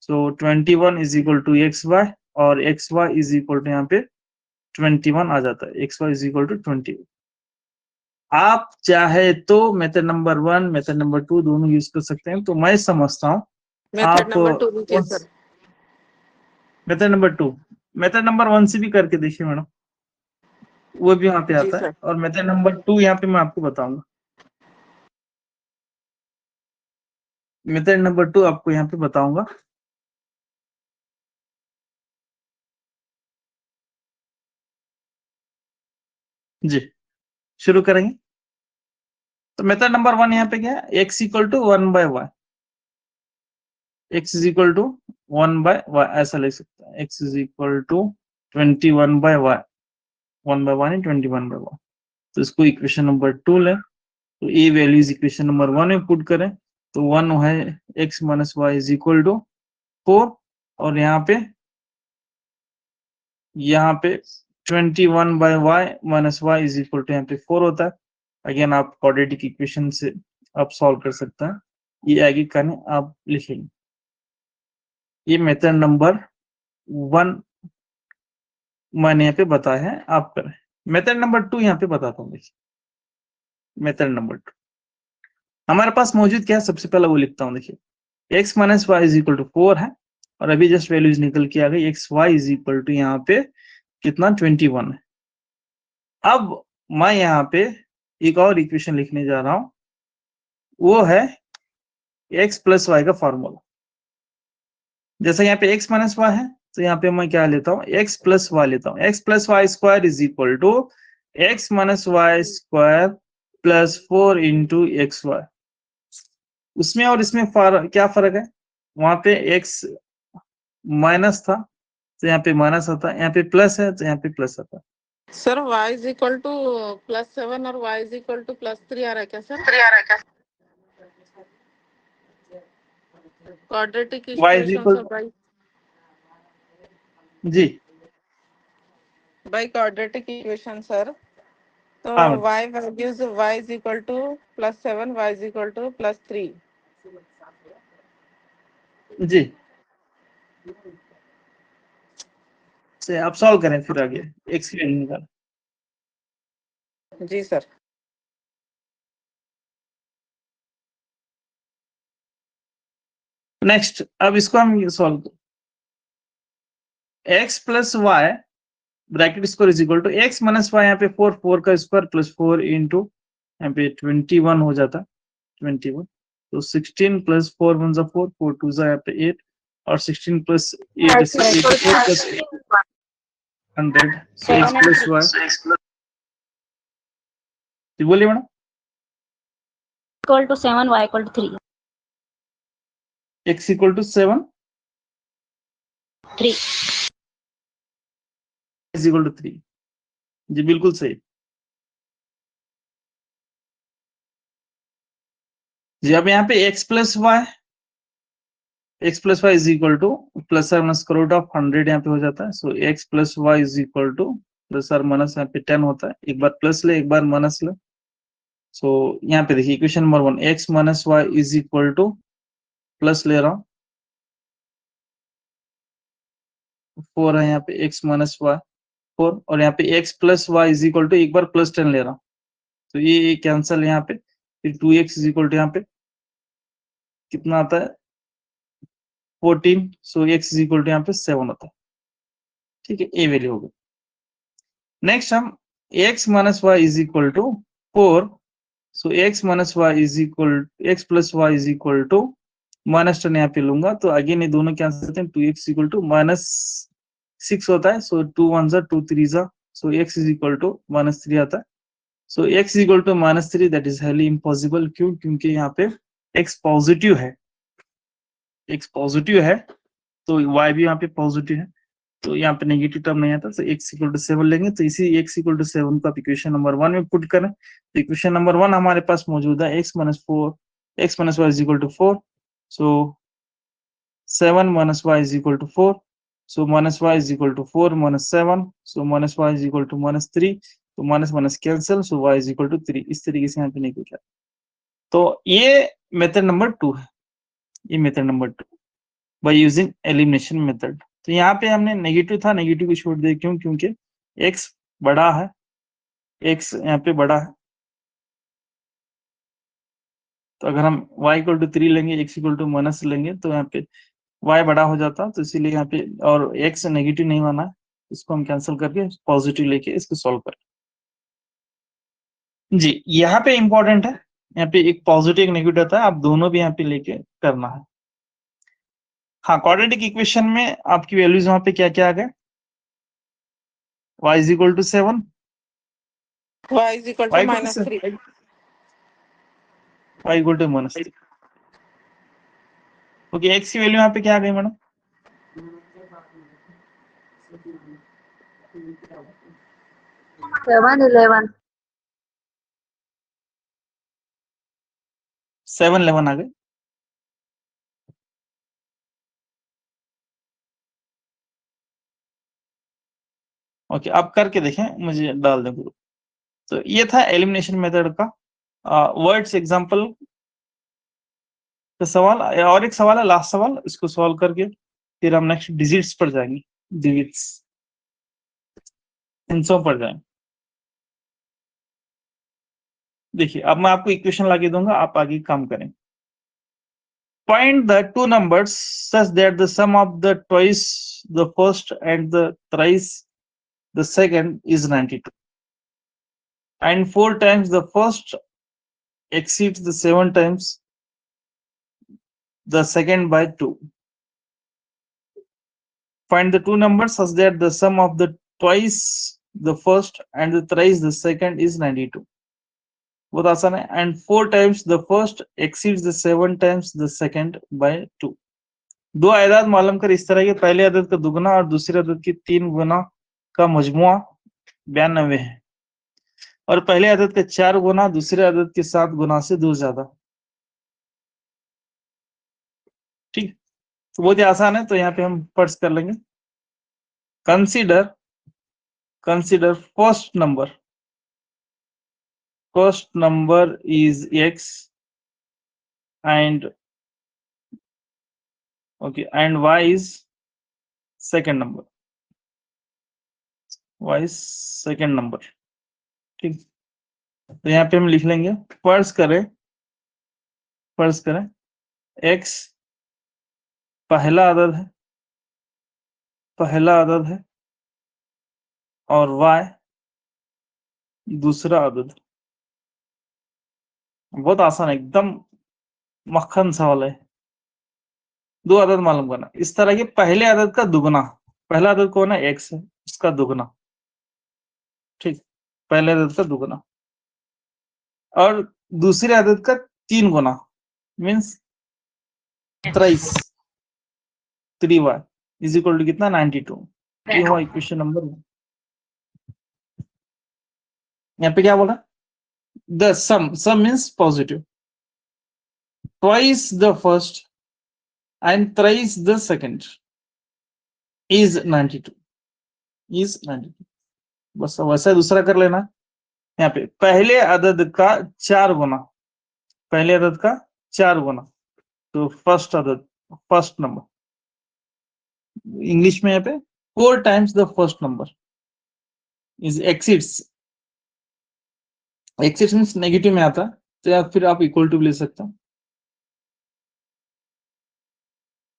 so 21 is equal to x y, और x y is equal to यहाँ पे 21 आ जाता है, x y is equal to 21। आप चाहे तो मेथड नंबर 1 मेथड नंबर 2 दोनों यूज कर सकते हैं। तो मैं समझता हूँ मेथड नंबर 2 लीजिए sir. Method number 2, method number 1 से भी करके देखिए मैडम, वो भी वहां पे जी आता है। सर। और मेथड नंबर 2 यहाँ पे मैं आपको बताऊंगा, मेथड नंबर 2 आपको यहाँ पे बताऊंगा। जी शुरू करेंगे। तो मेथड नंबर 1 यहाँ पे क्या है, x equal to 1/y, x is equal to 1/y ऐसा लिख सकते हैं, x is equal to 21/y, 1/y नहीं 21/y। तो इसको इक्वेशन नंबर 2 लें, तो ए वैल्यूज इक्वेशन नंबर 1 में पुट करें, तो 1 है x minus y is equal to 4, और यहाँ पे 21/y minus y is equal to यहाँ पे 4 होता है। अगेन आप क्वाड्रेटिक इक्वेशन से आप सॉल्व कर सकते हैं, ये आगे करने आप लिखेंगे। ये मेथड नंबर 1 मैंने यहाँ पे बताया है, आप करें। मेथड नंबर 2 यहाँ पे बताता हूँ। देखिए मेथड नंबर 2 हमारे पास मौजूद क्या है, सबसे पहले वो लिखता हूँ। देखिए x minus y is equal to 4 है, और अभी जस्ट वैल्यूज निकल के आ गई, x y is equal to यहाँ पे कितना 21 है। अब मैं यहाँ पे एक और इक्वेशन लिखने जा रहा हूं, वो है x प्लस वाई का फॉर्मूला। जैसे यहाँ पे x माइनस वाई है, तो यहाँ पे मैं क्या लेता हूँ, x प्लस वाई लेता हूँ। x plus y square is equal to x minus y square plus 4 into x y. उसमें और इसमें क्या फर्क है, वहां पे x माइनस था तो यहाँ पे माइनस आता, यहाँ पे प्लस है तो यहाँ पे प्लस आता। Sir y is equal to +7 और y इज इक्वल टू +3 आ रहा है क्या sir? Quadratic y is equation equal sir by जी क्वाड्रेटिक इक्वेशन सर। तो हाँ madam, y values y is equal to +7, y is equal to +3। जी से आप सॉल्व करें फिर आगे x की वैल्यू निकालें। जी सर। नेक्स्ट अब इसको हम सॉल्व करें, x plus y bracket square is equal to x minus y, यहाँ पे 4 का स्क्वायर प्लस 4 इंटू यहाँ पे 21 हो जाता, 21 तो 16 प्लस 4 1 जा 4 4 2 जा यहाँ पे 8 और 16 plus 8 is 84 plus 100 so x plus y बोलिए madam. Equal to 7, y equal to 3. x equal to 7 3. Is equal to 3, जी बिल्कुल सही जी। अब यहाँ पे x plus y is equal to plus और माइनस करोड ऑफ 100 यहाँ पे हो जाता है। सो x plus y is equal to plus और माइनस यहाँ पे 10 होता है, एक बार प्लस ले एक बार माइनस ले। सो यहाँ पे देखिए equation number 1 x minus y is equal to plus ले रहा हूँ 4 है यहाँ पे x माइनस वाई 4 और यहाँ पे x plus y is equal to एक बार प्लस 10 ले रहा हूँ तो ये कैंसल यहाँ पे, फिर 2x इज इक्वल टू यहाँ पे कितना आता है 14, so x is equal to यहाँ पे 7 होता है, ठीक है ए वैल्यू होगा। नेक्स्ट हम x minus y is equal to 4, so x minus y is equal x plus y is equal to minus 10 यहाँ पे लूंगा तो आगे नहीं दोनों कैंसिल करते हैं, 2x इक्वल टू -6 होता है, सो 2 1 जा 2 3 जा, so x is equal to -3 आता है। सो x is equal to -3 that is highly impossible, क्यों, क्योंकि यहाँ पे x पॉजिटिव है, x पॉजिटिव है तो y भी यहाँ पे पॉजिटिव है तो यहाँ पे नेगेटिव टर्म नहीं आता, तो x इक्वल टू 7 लेंगे। तो इसी x इक्वल टू 7 को आप इक्वेशन नंबर 1 में पुट करें तो इक्वेशन नंबर 1 हमारे पास मौजूद है x minus y is equal to 4, so 7 minus y is equal to 4, so minus y is equal to 4 minus 7, so minus y is equal to -3, तो minus minus cancel, so y is equal to 3। इस तरीके से यहाँ पे निकल गया। तो ये मेथड नंबर 2 है, ये method number 2 by using elimination method. तो यहाँ पे हमने नेगेटिव था, नेगेटिव को छोड़ दिया, क्यों, क्योंकि x बड़ा है, x यहाँ पे बड़ा है तो अगर हम y इक्वल टू 3 लेंगे x इक्वल टू माइनस लेंगे तो यहाँ पे y बड़ा हो जाता, तो इसीलिए यहाँ पे और x नेगेटिव नहीं माना है, इसको हम कैंसिल करके पॉजिटिव लेके इसको सॉल्व करें। जी यहाँ पे इंपॉर्टेंट है, यहाँ पे एक पॉजिटिव एक नेगेटिव आता है, आप दोनों भी यहाँ पे लेके करना है। हाँ क्वाड्रेटिक इक्वेशन में आपकी वैल्यूज वहां पे क्या क्या आ गए, y is equal to 7, y is equal to y -3। Equal to -3। Okay x की वैल्यू यहाँ पे क्या आ गई मैडम, 7, 11. 7 11 आ गए। ओके आप करके देखें, मुझे डाल दें ग्रुप। तो ये था एलिमिनेशन मेथड का वर्ड्स एग्जांपल का सवाल, और एक सवाल है लास्ट सवाल, इसको सॉल्व करके फिर हम नेक्स्ट डिजिट्स पर जाएंगे, डिजिट्स हिंसों पर जाएंगे। देखिए अब मैं आपको इक्वेशन लाके दूंगा, आप आगे काम करें। Find the two numbers such that the sum of the twice the first and the thrice the second is 92, and 4 times the first exceeds the 7 times the second by 2. Find the two numbers such that the sum of the twice the first and the thrice the second is 92. बहुत आसान है. And 4 times the first exceeds the 7 times the second by 2. दो आयदाद मालूम कर इस तरह के पहले अदद का दुगना और दूसरे अदद की 3 गुना का मजमुआ 92 है और पहले अदद का 4 गुना दूसरे अदद के 7 गुना से 2 ज्यादा. ठीक, तो बहुत ही आसान है. तो यहाँ पे हम फर्ज कर लेंगे. Consider first number is x and okay and y is second number. ठीक, तो यहाँ पे हम लिख लेंगे फर्ज करें x पहला अदद है और y दूसरा अदद. बहुत आसान है, एकदम मक्खन सवाल है. दो अदद मालूम करना. इस तरह के पहले अदद का दुगना, पहला अदद कौन है? x है, उसका दुगना. ठीक, पहले अदद का दुगना और दूसरे अदद का 3 गुना means 3y is equal to कितना? 92. ये हुआ इक्वेशन नंबर 1. यहाँ पे क्या बोला? The sum means positive. Twice the first and thrice the second is 92. बस वैसा दूसरा कर लेना. यहाँ पे पहले अदद का 4 गुना, तो फर्स्ट नंबर इंग्लिश में यहाँ पे 4 times the first number is exceeds means negative में आता है, तो या फिर आप इक्वल टू ले सकते हैं.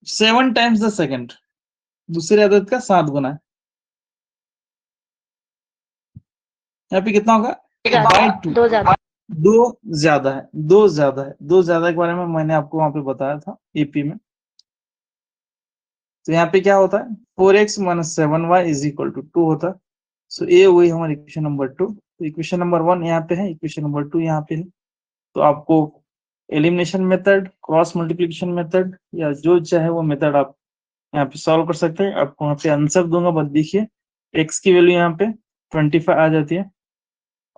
7 times the second दूसरे अदद का 7 गुना है. यहाँ पे कितना होगा? by 2. दो ज्यादा है. दो ज्यादा के बारे में मैंने आपको वहां पे बताया था एपी में. तो यहाँ पे क्या होता है? 4x minus 7y is equal to 2 होता है. सो ये वही हमारी इक्वेशन नंबर 2. तो इक्वेशन नंबर 1 यहाँ पे है, इक्वेशन नंबर 2 यहाँ पे है. तो आपको elimination method, cross multiplication method या जो चाहे वो मेथड आप यहाँ पे सॉल्व कर सकते हैं. आपको यहाँ पे आंसर दूंगा, बस देखिए x की वैल्यू यहाँ पे 25 आ जाती है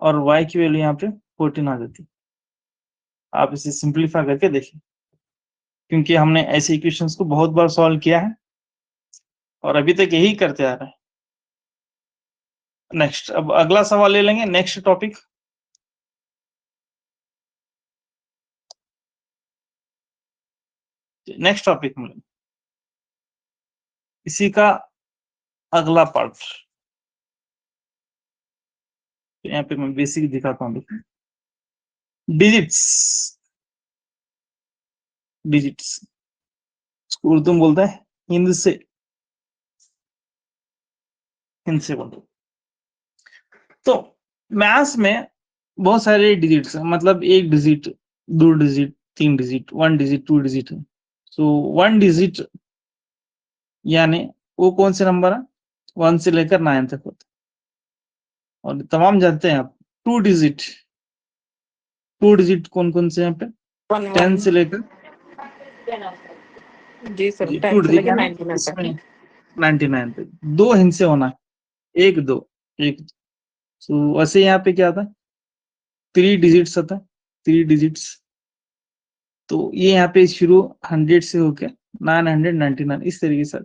और y की वैल्यू यहाँ पे 14 आ जाती है. आप इसे सिंप्लीफाई करके देखिए, क्योंकि हमने ऐसे इक्वेशंस को बहुत बार सॉल्व किया है और अभी तक यही करते आ रहे हैं. नेक्स्ट, अब अगला सवाल ले लेंगे. नेक्स्ट टॉपिक, हम इसी का अगला पार्ट. तो यहाँ पे मैं बेसिक दिखाता हूँ. डिजिट्स उर्दू में बोलता है हिंद से बोलते. तो मैथ्स में बहुत सारे डिजिट्स हैं, मतलब 1 digit, 2 digit, 3 digit, 1 digit, 2 digit है. सो 1 डिजिट यानी वो कौन से नंबर है? 1 से लेकर 9 तक होता है. और तमाम जानते हैं आप 2 डिजिट कौन से यहाँ पे? 10 से लेकर जी सर, 2 10 से डिजिट लेकर यानी 99 तक. इसमें 99 तक 2 हिस्से होना है. 1 2 1. सो वैसे यहाँ पे क्या आता है? 3 डिजिट्स आता है. 3 डिजिट्स. तो ये यहाँ पे शुरू 100 से होके 999 इस तरीके से.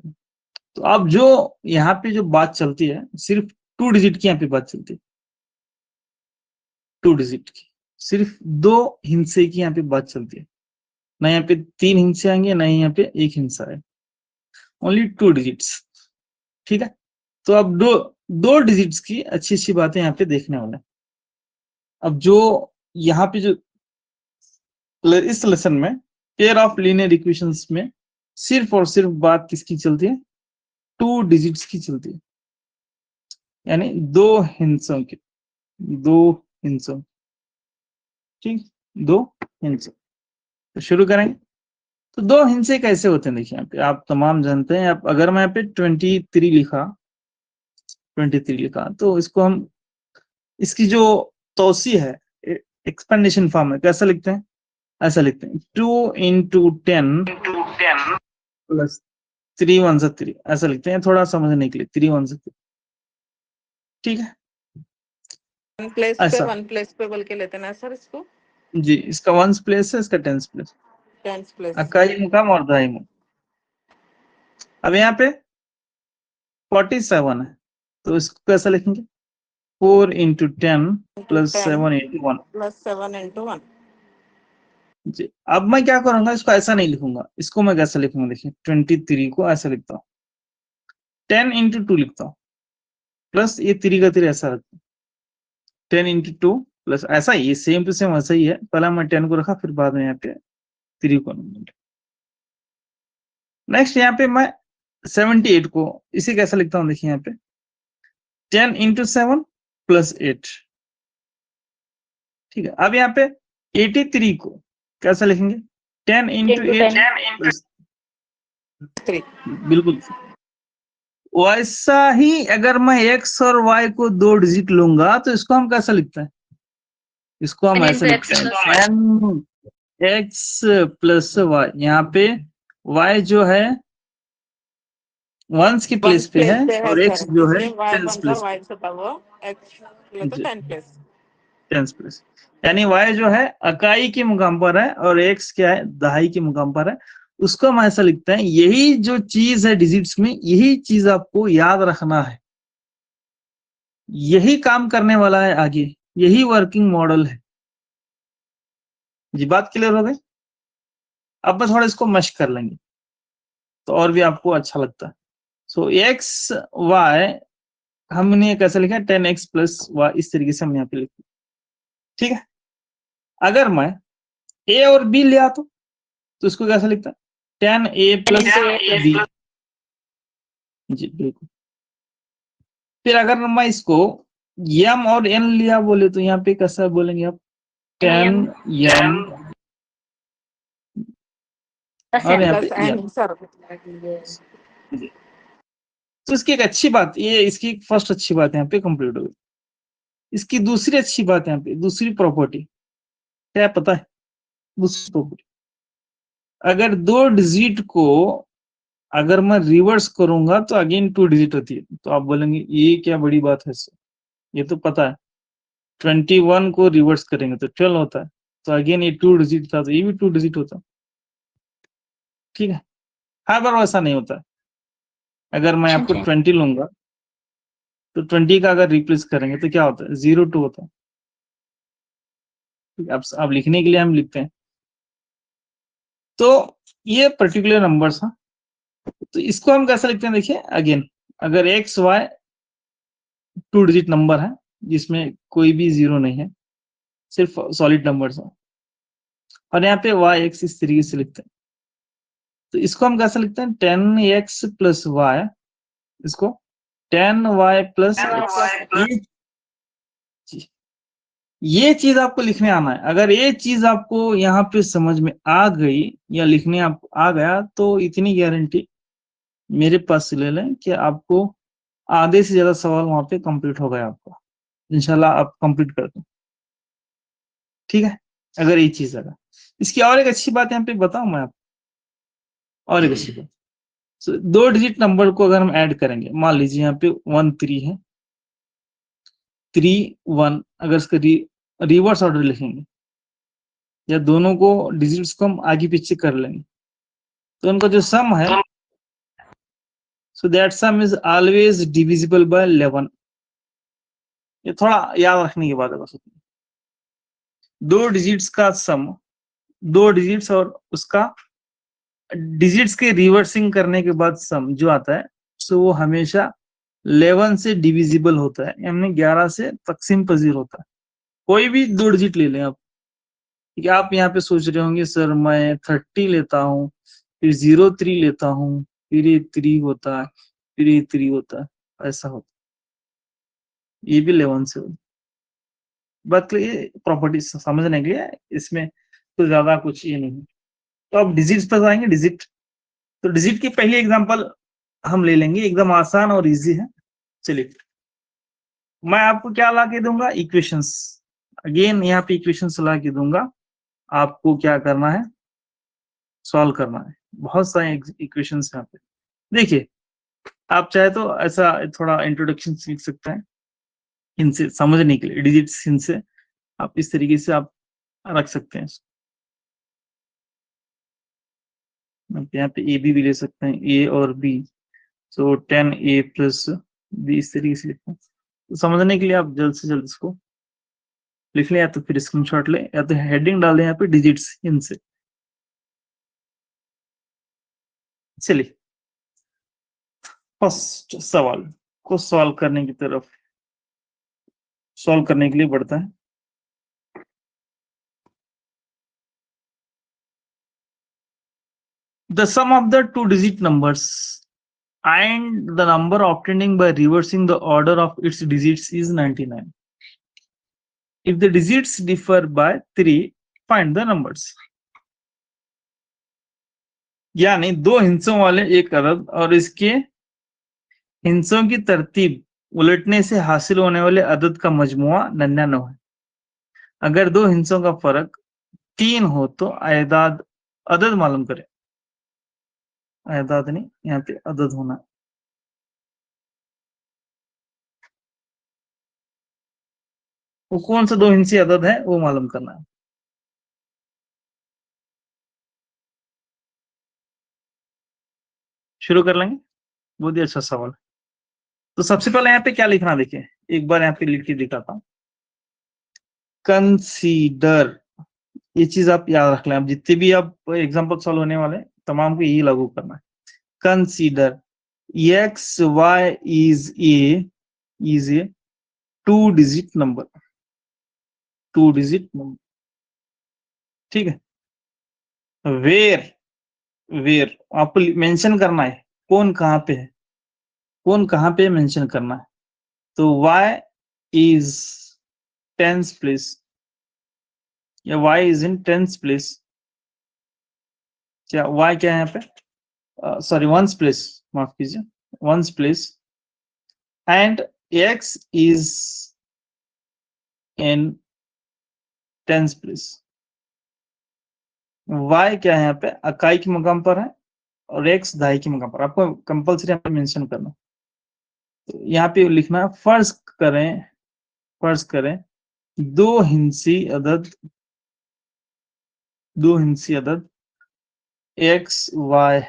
तो अब जो यहाँ पे जो बात चलती है, सिर्फ 2 डिजिट की यहाँ पे बात चलती है. 2 डिजिट की सिर्फ 2 हिस्से की यहाँ पे बात चलती है. ना यहाँ पे 3 हिस्से आएंगे, ना यहाँ पे 1 हिस्सा है. Only 2 digits. ठीक है. तो अब दो डिजिट्स की अच्छी बातें यहाँ पे देखने वाले. अब जो यहाँ पे जो इस लेसन में पेयर ऑफ लीनियर इक्वेशंस में सिर्फ और सिर्फ बात किसकी चलती है? 2 डिजिट्स की चलती है, यानी 2 हिस्सों की. ठीक, 2 हिस्सों. तो शुरू करेंगे. तो दो हिंसे कैसे होते हैं देखिए यहाँ पे, आप तमाम जानते हैं। आप अगर मैं यहाँ पे 23 लिखा तो इसको हम, इसकी जो तौसी है, एक्सपेंडेशन फॉर्म है, कैसा लिखते हैं? ऐसा लिखते हैं 2 into 10 प्लस 3 1 से 3, ऐसा लिखते हैं थोड़ा समझने के लिए, 3 1 से 3, ठीक है? ऐसा वन प्लेस पे बोल के लेते हैं ना सर इसको? जी, इसका 1s प्लेस है, इसका 10s प्लेस, 10 प्लेस। अकाई मुकाम और दहाई मुकाम। अब यहाँ पे 47 है, तो इसको कैसा लिखेंगे? 4 into 10 plus 7 into 1 plus 7 into 1। जी, अब मैं क्या करूंगा, इसको ऐसा नहीं लिखूंगा, इसको मैं कैसा लिखूंगा देखिए, 23 को ऐसा लिखता हूँ, 10 into 2 लिखता हूँ, प्लस ये 3 का 3 ऐसा रखता हूँ, 10 into 2 प्लस, ऐसा ही सेम टू सेम ऐसा ही है, पहला मैं 10 को रखा, फिर बाद में यहाँ पे 3 को। नेक्स्ट यहाँ पे मैं 78 को इसे कैसा लिखता हूँ देखिए यहाँ पे, 10 into 7 प्लस 8, ठीक है? अब यहाँ पे 83 को कैसा लिखेंगे, 10 into 8 प्लस 3। बिल्कुल। वैसा ही अगर मैं x और y को 2 डिजिट लूंगा तो इसको हम कैसा लिखते हैं? इसको हम ऐसा लिखते हैं 10x प्लस y। यहाँ पे y जो है वंस की प्लेस पे है और x जो है टेंस प्लेस पे, 10s प्लेस, यानी y जो है अकाई के मुकाम पर है और x क्या है, दहाई के मुकाम पर है। उसको हम ऐसा लिखते हैं, यही जो चीज है डिजिट्स में, यही चीज आपको याद रखना है, यही काम करने वाला है आगे, यही वर्किंग मॉडल है। जी, बात क्लियर हो गई? अब मैं थोड़ा इसको मश कर लेंगे तो और भी आपको अच्छा लगता है। सो एक्स वाई हमने कैसे लिखा है, 10x प्लस वाई, इस तरीके से हम यहाँ पे लिखते हैं, ठीक है? अगर मैं a और b ले आता तो इसको कैसे लिखता है, 10a प्लस b। जी बिल्कुल। फिर अगर मैं इसको m और n लिया बोले तो यहाँ पे कैसा बोलेंगे आप, 10m और यहाँ पे n। तो इसकी एक अच्छी बात, ये इसकी फर्स्ट अच्छी बात यहाँ पे कंप्लीट हो गई। इसकी दूसरी अच्छी बात यहाँ पे, दूसरी प्रॉपर्टी क्या है पता है? दूसरी प्रॉपर्टी, अगर 2 डिजिट को अगर मैं रिवर्स करूंगा तो अगेन 2 डिजिट होती है। तो आप बोलेंगे ये क्या बड़ी बात है सर, ये तो पता है 21 को रिवर्स करेंगे तो 12 होता है, तो अगेन ये 2 डिजिट था तो ये भी 2 डिजिट होता है, ठीक है? हर बार वैसा नहीं होता है। अगर मैं आपको 20 लूंगा तो 20 का अगर रिप्लेस करेंगे तो क्या होता है, 02 होता है। अब लिखने के लिए हम लिखते हैं, तो ये पर्टिकुलर नंबर्स हैं, तो इसको हम कैसे लिखते हैं देखिए, अगेन अगर एक्स वाई 2 डिजिट नंबर है जिसमें कोई भी जीरो नहीं है, सिर्फ सॉलिड नंबर्स है, और यहाँ पे वाई एक्स इस तरीके से लिखते हैं, तो इसको हम कैसे लिखते हैं, 10x प्लस वाई, इसको 10y प्लस ये चीज आपको लिखने आना है। अगर ये चीज आपको यहाँ पे समझ में आ गई या लिखने आपको आ गया तो इतनी गारंटी मेरे पास से ले लें कि आपको आधे से ज्यादा सवाल वहां पे कंप्लीट हो गया आपका, इंशाल्लाह आप कंप्लीट कर दें, ठीक है? अगर ये चीज अगर इसकी और एक अच्छी बात यहाँ पे बताऊं मैं आपको, और एक अच्छी बात, so, 2 डिजिट नंबर को अगर हम ऐड करेंगे, मान लीजिए यहाँ पे 1 3 है, 3 1, अगर इसका रिवर्स ऑर्डर लिखेंगे या दोनों को डिजिट्स को हम आगे पीछे कर लेंगे तो उनका जो सम है, so that some is always divisible by 11। ये थोड़ा याद रखने की बात है बस। 2 डिजिट्स का सम, 2 डिजिट्स और उसका डिजिट्स के रिवर्सिंग करने के बाद सम जो आता है, सो वो हमेशा 11 से डिविजिबल होता है, यानी 11 से तकसीम पजीर होता है। कोई भी 2 डिजिट ले लें आप, ठीक है? आप यहाँ पे सोच रहे होंगे सर मैं 30 लेता हूँ, फिर 03 लेता हूँ, फिर ये 3 होता है, फिर ये 3 होता है, ऐसा होता है, ये भी 11 से होता है। बात ये प्रॉपर्टी समझने के लिए, इसमें तो ज्यादा कुछ ये नहीं। तो अब डिजिट पर आएंगे, डिजिट। तो डिजिट की पहली एग्जांपल हम ले लेंगे, एकदम आसान और इजी है। चलिए, मैं आपको क्या ला के दूंगा, इक्वेशंस। अगेन यहाँ पे इक्वेशंस ला के दूंगा, आपको क्या करना है, सॉल्व करना है। बहुत सारे इक्वेशंस यहाँ पे देखिए। आप चाहे तो ऐसा थोड़ा इंट्रोडक्शन सीख सकते हैं इनसे समझने के लिए, डिजिट्स इनसे आप इस तरीके से आप रख सकते हैं। यहाँ पे ए बी भी ले सकते हैं, ए और बी, सो 10a प्लस बी, इस तरीके से लिखते हैं। तो समझने के लिए आप जल्द से जल्द इसको लिख लें, या तो फिर स्क्रीनशॉट लें, या तो हेडिंग डाल दें यहाँ पे डिजिट्स इनसे। चलिए, फर्स्ट सवाल को सॉल्व करने की तरफ, सॉल्व करने के लिए बढ़ता है। The sum of the two digit numbers and the number obtaining by reversing the order of its digits is 99. If the digits differ by 3, find the numbers. यानी दो हिस्सों वाले एक अदद और इसके हिस्सों की तरतीब उलटने से हासिल होने वाले अदद का मजमुआ 99 है। अगर दो हिस्सों का फर्क 3 हो तो अयदाद अदद मालूम करें। अयदाद नहीं, यहाँ पे अदद होना है। वो कौन सा दो हिस्सी अदद है वो मालूम करना है। शुरू कर लेंगे, बहुत ही अच्छा सवाल है। तो सबसे पहले यहाँ पे क्या लिखना, देखिए एक बार यहाँ पे लिख के दिखाता हूँ। कंसीडर, ये चीज आप याद रख लें। अब जितने भी आप एग्जांपल सॉल्व होने वाले तमाम को यही लागू करना है। Consider x y is a two digit number, two digit number, ठीक है। वेयर आपको मेंशन करना है कौन कहाँ पे है, कौन कहाँ पे मेंशन करना है। तो y इज टेंस प्लेस, या y is in tens place. क्या y क्या है यहाँ पे, सॉरी वंस प्लेस, माफ कीजिए, ones place. And x is in tens place. y क्या है यहाँ पे, इकाई के मकाम पर है, और x दहाई के मकाम पर। आपको कंपल्सरी यहाँ पे मेंशन करना। तो यहाँ पे लिखना, फर्ज करें दो हिंसी अदद x y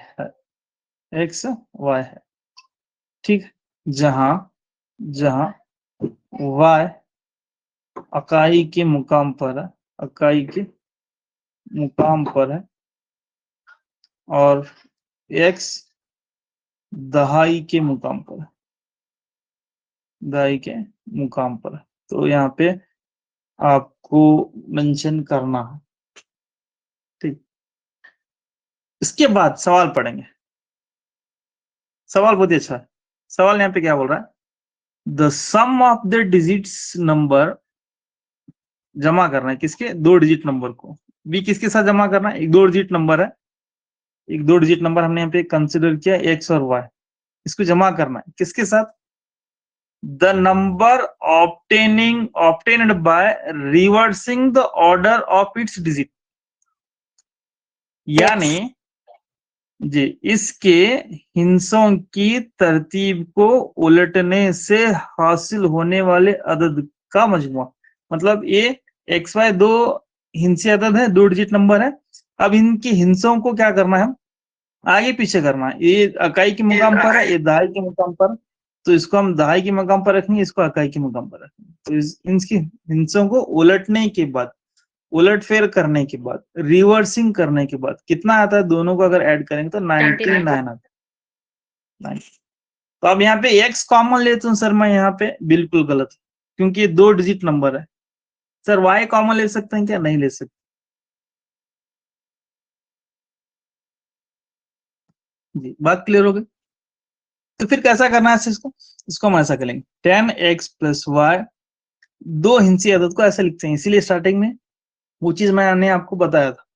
है, ठीक। जहां y इकाई के मुकाम पर है, और x दहाई के मुकाम पर है, तो यहाँ पे आपको मेंशन करना है, ठीक। इसके बाद सवाल पढ़ेंगे। सवाल बहुत ही अच्छा है। सवाल यहाँ पे क्या बोल रहा है, the sum of the digits number, जमा करना है किसके, दो डिजिट नंबर को। बी किसके साथ जमा करना है, एक दो डिजिट नंबर है, एक दो डिजिट नंबर हमने यहाँ पे कंसिडर किया, एक्स और वाई। इसको जमा करना है किसके साथ, the number obtained by reversing the order of its digit। यानी जी इसके हिस्सों की तरतीब को उलटने से हासिल होने वाले अदद का मजमुआ। मतलब ये एक्स वाई दो हिंसी अदद है, दो डिजिट नंबर है। अब इनके हिस्सों को क्या करना है, आगे पीछे करना है। ये इकाई के मुकाम पर है, ये दहाई के मुकाम पर, तो इसको हम दहाई के मकाम पर रखेंगे, इसको इकाई के मकाम पर रखेंगे। तो इनके हिस्सों को उलटने के बाद, उलटफेर करने के बाद, रिवर्सिंग करने के बाद कितना आता है, दोनों को अगर ऐड करेंगे तो 99 आता है। तो अब यहाँ पे x कॉमन लेता हूँ सर मैं, यहाँ पे बिल्कुल गलत, क्योंकि ये दो डिजिट नंबर है। सर y कॉमन ले सकते हैं क्या, नहीं ले सकते। जी बात क्लियर हो गई। तो फिर कैसा करना है इसको हम ऐसा करेंगे, 10x प्लस वाई, दो हिंसी अदद को ऐसे लिखते हैं, इसीलिए स्टार्टिंग में वो चीज मैंने आपको बताया था।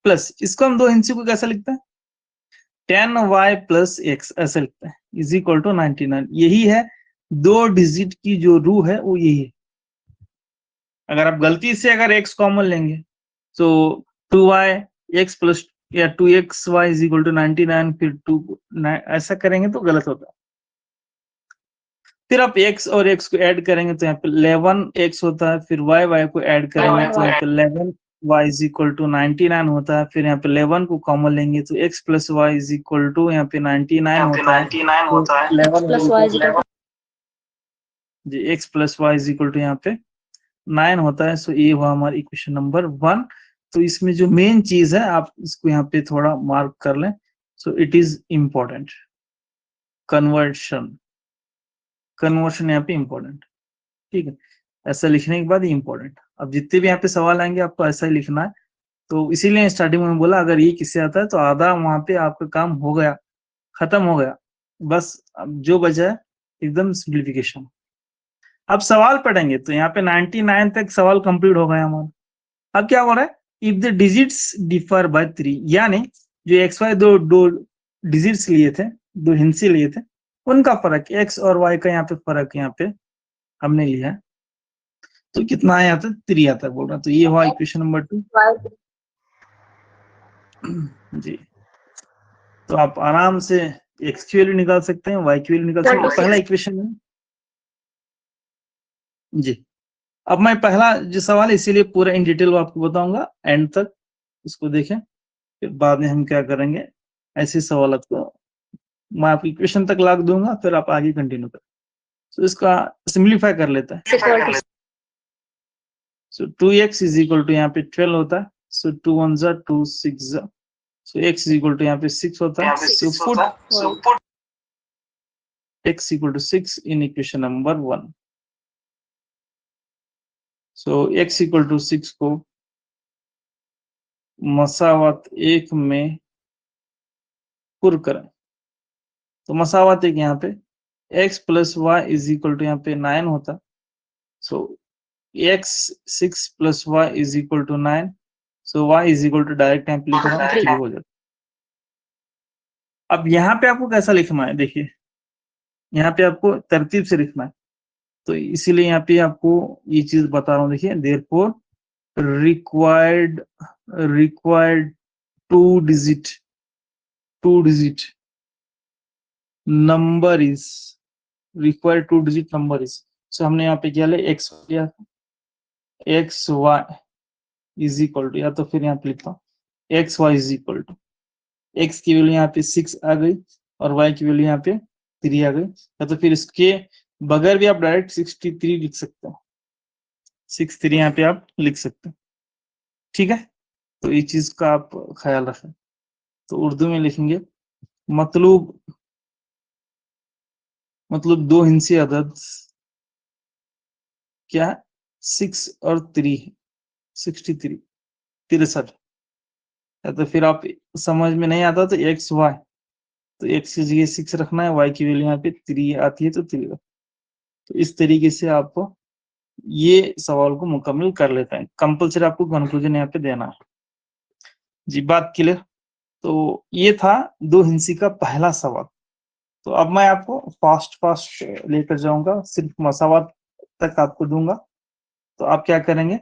प्लस इसको हम दो हिंसी को कैसे लिखते हैं, 10y प्लस x ऐसे लिखते हैं, इज इक्वल टू 99। यही है दो डिजिट की जो रू है वो यही है। अगर आप गलती से अगर x कॉमन लेंगे तो 2y x प्लस या 2xy इज इक्वल टू 99 फिर 2 ऐसा करेंगे तो गलत होता है। फिर आप x और x को ऐड करेंगे तो यहाँ पे 11x होता है, फिर y को ऐड करेंगे तो यहाँ पे 11y इज इक्वल टू 99 होता है, फिर यहाँ पे 11 को कॉमन लेंगे तो x plus y is equal to यहाँ पे 99 होता है, तो 11 प्लस y इज इक्वल जी x plus y is equal to यहाँ पे 9 होता है। सो ये हुआ हमारा इक्वेशन नंबर 1। तो इसमें जो मेन चीज है आप इसको यहाँ पे थोड़ा मार्क कर लें। So it is important, conversion यहाँ पे इम्पोर्टेंट, ठीक है। ऐसा लिखने के बाद ये इम्पोर्टेंट। अब जितने भी यहाँ पे सवाल आएंगे आपको ऐसा ही लिखना है। तो इसीलिए स्टार्टिंग में बोला अगर ये किससे आता है तो आधा वहां पे आपका काम हो गया, खत्म हो गया, बस अब जो बचा है एकदम सिंप्लीफिकेशन। अब सवाल पढ़ेंगे तो यहाँ पे 99 तक सवाल कंप्लीट हो गया हमारा। अब क्या हो रहा है, if the digits differ by 3, यानी जो एक्स वाई दो डिजिट्स लिए थे, दो हिंसे लिए थे, उनका फर्क एक्स और वाई का यहाँ पे फर्क यहाँ पे हमने लिया है। तो कितना आया था, 3 आता है बोल रहा। तो ये हुआ इक्वेशन नंबर 2 जी। तो आप आराम से एक्स की वैल्यू निकाल सकते हैं, वाई की वैल्यू निकाल सकते हैं। पहला इक्वेशन है जी। अब मैं पहला जो सवाल है इसीलिए पूरा इन डिटेल आपको बताऊंगा, एंड तक इसको देखें, फिर बाद में हम क्या करेंगे, ऐसे सवाल को मैं आपकी इक्वेशन तक ला दूंगा, फिर आप आगे कंटिन्यू करें। तो इसका सिंप्लीफाई कर लेता है। So 2x is equal to यहाँ पे 12 होता है। सो 2 1 जा 2 6 जा, so x is equal to यहाँ पे 6 होता है। So put x equal to 6 in equation number 1। So x equal to 6 को मसावत 1 में पुर करें। तो मसावत 1 यहाँ पे x plus y is equal to यहाँ पे 9 होता है। सो x 6 plus y is equal to 9। So y is equal to direct यहाँ पे लिख रहा हूँ 3 हो जाता। अब यहाँ पे आपको कैसा लिखना है, देखिए यहाँ पे आपको तरतीब से लिखना है। तो इसीलिए यहाँ पे आपको ये चीज बता रहा हूँ। देखिए therefore required two digit number is required 2 digit number is। सो हमने यहाँ पे क्या लिया, x लिया, x y is equal to, या तो फिर यहाँ पे लिखता हूँ x y is equal to, x की वैल्यू यहाँ पे 6 आ गई और वाई की वैल्यू यहाँ पे 3 आ गई, या तो फिर इसके बगैर भी आप डायरेक्ट 63 लिख सकते हो, 63 यहाँ पे आप लिख सकते हो, ठीक है। तो ये चीज का आप ख्याल रखें। तो उर्दू में लिखेंगे मतलब दो हिंसी अदद क्या है, 6 और 3, 63, 63। या तो फिर आप समझ में नहीं आता तो एक्स वाई, तो एक्स की जगह 6 रखना है, वाई की वैल्यू यहाँ पे 3 आती है तो 3 रख। तो इस तरीके से आप ये सवाल को मुकम्मल कर लेते हैं। कंपल्सरी आपको कंक्लूजन यहाँ पे देना है जी, बात क्लियर। तो ये था दो हिंसी का पहला सवाल। तो अब मैं आपको फास्ट लेकर जाऊंगा, सिर्फ मसावत तक आपको दूंगा। तो आप क्या करेंगे,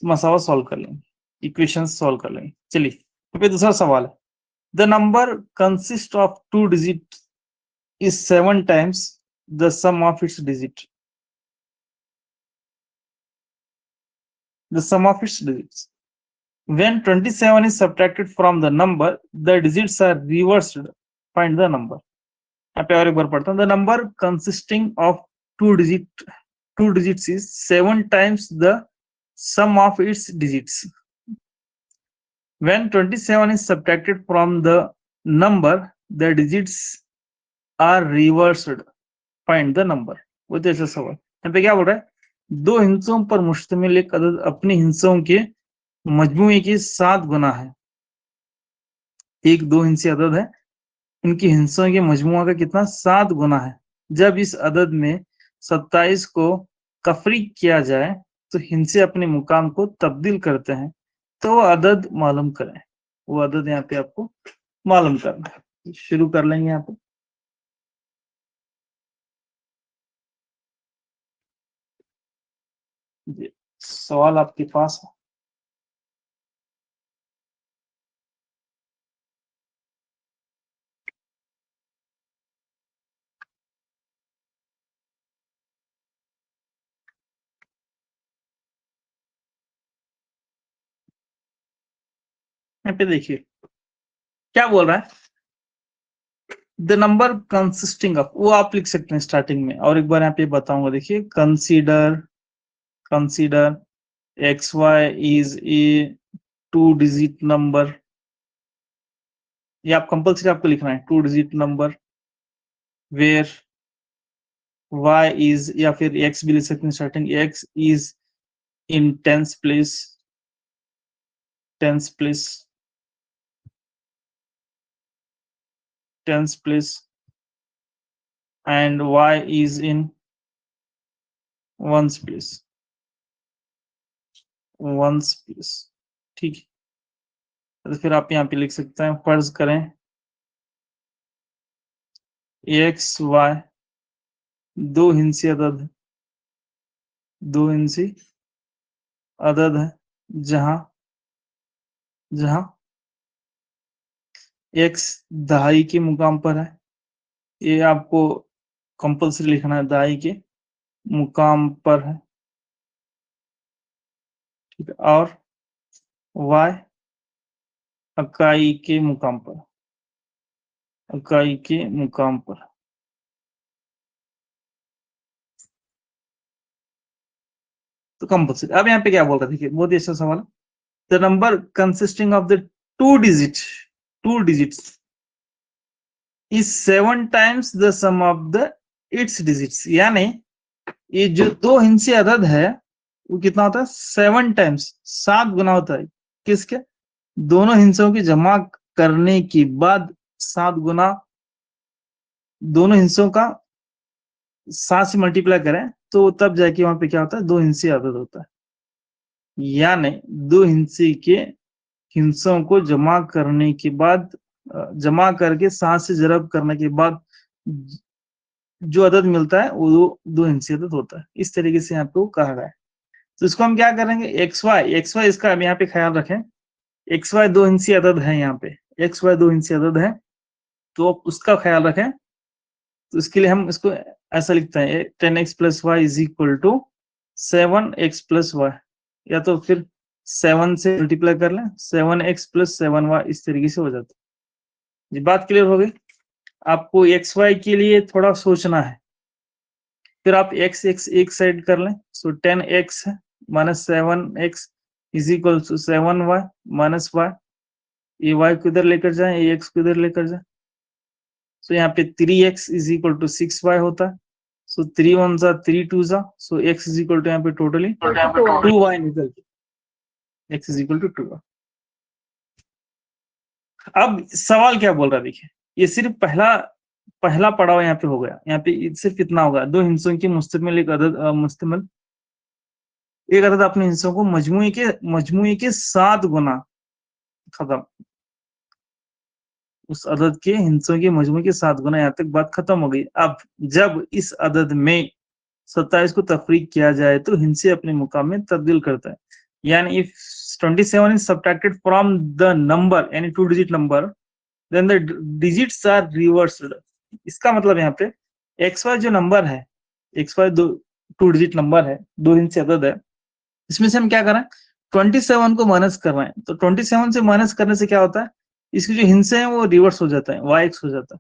मसावत सॉल्व कर लेंगे, इक्वेशन सॉल्व कर लेंगे। चलिए तो दूसरा सवाल है, the number consist of 2 digit is 7 times the sum of its digit. The sum of its digits. When 27 is subtracted from the number, the digits are reversed. Find the number. यहाँ पे और एक बार पढ़ता हूँ। The number consisting of 2 digits is 7 times the sum of its digits. When 27 is subtracted from the number, the digits are reversed. Find the number. वो जैसा सवाल यहाँ पे क्या बोल रहा है, दो हिंसों पर मुश्तमिल एक अदद अपने हिंसों के मजमूए के 7 गुना है। एक दो हिंसी अदद है, इनकी हिंसों के मजमुआ का कितना, 7 गुना है। जब इस अदद में 27 को कफरी किया जाए तो हिंसे अपने मुकाम को तब्दील करते हैं। तो वो अदद मालूम करें, वो अदद यहाँ पे आपको मालूम करना है। शुरू कर लेंगे यहाँ पे। जी, सवाल आपके पास है? यहाँ पे देखिए क्या बोल रहा है, द नंबर कंसिस्टिंग ऑफ, वो आप लिख सकते हैं स्टार्टिंग में, और एक बार यहाँ पे बताऊंगा। देखिए consider x y is a 2 digit number, ये आप कंपल्सरी आपको लिखना है, 2 digit number where y is, या फिर x भी लिख सकते हैं starting, x is in tens place and y is in ones place, ठीक है। तो फिर आप यहाँ पे लिख सकते हैं, फर्ज करें x y दो हिंसी अदद है, जहां x दहाई के मुकाम पर है, ये आपको कंपल्सरी लिखना है, दहाई के मुकाम पर है, ठीक है। और y इकाई के मुकाम पर, तो कंपल्सरी। अब यहाँ पे क्या बोल रहा है, देखिए बहुत ही अच्छा सवाल है। The number consisting of the two digits is 7 times the sum of the its digits, यानी ये जो दो हिंसी अदद है वो कितना होता है, 7 टाइम्स, 7 गुना होता है। किसके? दोनों हिंसों की जमा करने के बाद 7 गुना, दोनों हिंसों का 7 से मल्टीप्लाई करें तो तब जाके वहां पे क्या होता है, दो हिंसी अदद होता है। यानी दो हिंसी के हिंसों को जमा करने के बाद, जमा करके 7 से जरब करने के बाद जो अदद मिलता है वो दो हिंसी अदद होता है। इस तरीके से यहाँ पे वो कहा गया है। तो इसको हम क्या करेंगे, एक्स वाई, इसका हम यहाँ पे ख्याल रखें, एक्स वाई दो हिंसी अदद है, यहाँ पे एक्स वाई दो हिंसी अदद है, तो उसका ख्याल रखें। तो इसके लिए हम इसको ऐसा लिखते हैं, 10x plus y is equal to 7x plus y, या तो फिर 7 से मल्टीप्लाई कर लें, 7x प्लस 7y, इस तरीके से हो जाता है। ये बात क्लियर हो गई। आपको एक्स वाई के लिए थोड़ा सोचना है, फिर आप x एक साइड कर लें, so 10x minus 7x is equal to 7y minus y, ये y को इधर लेकर जाए, ये x को इधर लेकर जाए, सो यहाँ पे 3x is equal to 6y होता है, सो 3 1 जा 3 2 जा, so x is equal to यहाँ पे टोटली 2y निकल के, x is equal to 2y। अब सवाल क्या बोल रहा है, देखिए ये सिर्फ पहला पड़ाव यहाँ पे हो गया। यहाँ पे सिर्फ इतना होगा, दो हिंसों की मुश्तमिल एक अदद अपने हिस्सों को मजमुए के 7 गुना, खत्म। उस अदद के हिस्सों के मजमुए के 7 गुना, यहाँ तक बात खत्म हो गई। अब जब इस अदद में 27 को तफरीक किया जाए तो हिंसे अपने मुकाम में तब्दील करता है। यानी if 27 is subtracted from the number, यानी 2 digit number, then the digits are reversed। इसका मतलब यहाँ पे xy जो नंबर है, xy 2 डिजिट नंबर है, दो हिंसे अदद है, इसमें से हम क्या कर रहे हैं, 27 को माइनस कर रहे हैं। तो 27 से माइनस करने से क्या होता है, इसके जो हिंसे हैं वो रिवर्स हो जाता है, yx हो जाता है,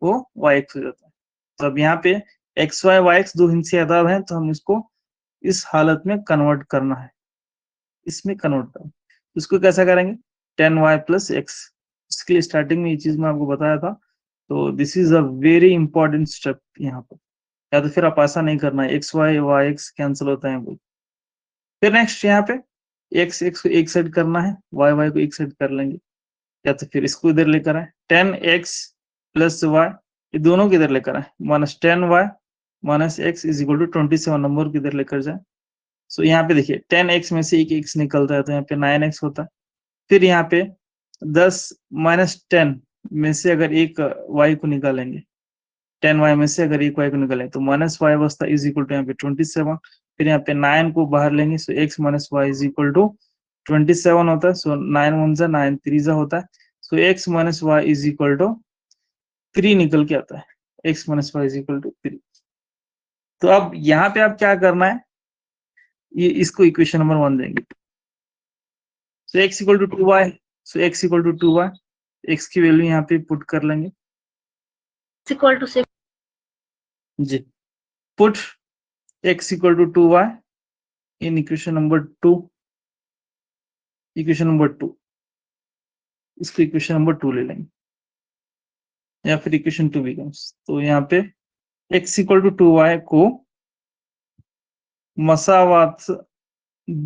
वो yx हो जाता है। तो अब यहाँ पे एक्स वाई वाई एक्स दो हिंसे अदद हैं, तो हम इसको इस हालत में कन्वर्ट करना है, इसमें कन्वर्ट करना। इसको कैसा करेंगे, 10y प्लस एक्स। इसके लिए स्टार्टिंग में ये चीज मैं आपको बताया था, तो this is a very important step यहाँ पर। या तो फिर आप ऐसा नहीं करना है, x y y x cancel होता है। फिर नेक्स्ट यहाँ पे एक्स को एक साइड करना है, वाई वाई को एक साइड कर लेंगे, या तो फिर इसको इधर लेकर आए, 10x प्लस वाई, ये दोनों को इधर लेकर आए, minus 10y minus x is equal to 27 number को इधर लेकर जाए, सो यहाँ पे देखिए 10x में से एक x निकलता है तो यहाँ पे 9x होता है। फिर यहाँ पे 10 माइनस 10 में से अगर एक y को निकालेंगे, 10y में से अगर एक y को निकालें तो माइनस y बचता इज इक्वल टू यहाँ पे 27। फिर यहाँ पे 9 को बाहर लेंगे, so x minus y is equal to 27 होता है। सो 9 1 जा 9 3 जा होता है। सो x minus y is equal to 3 निकल के आता है। x minus y is equal to 3। तो अब यहाँ पे आप क्या करना है, ये इसको इक्वेशन नंबर 1 देंगे। So x equal to 2y, so x equal to 2y, x की वैल्यू यहाँ पे पुट कर लेंगे equal to 6. जी। Put x equal to 2y in equation number 2, equation number 2, इसको इक्वेशन नंबर 2 ले लेंगे या फिर इक्वेशन 2 बिकम्स, तो यहाँ पे x इक्वल टू 2y को मसावात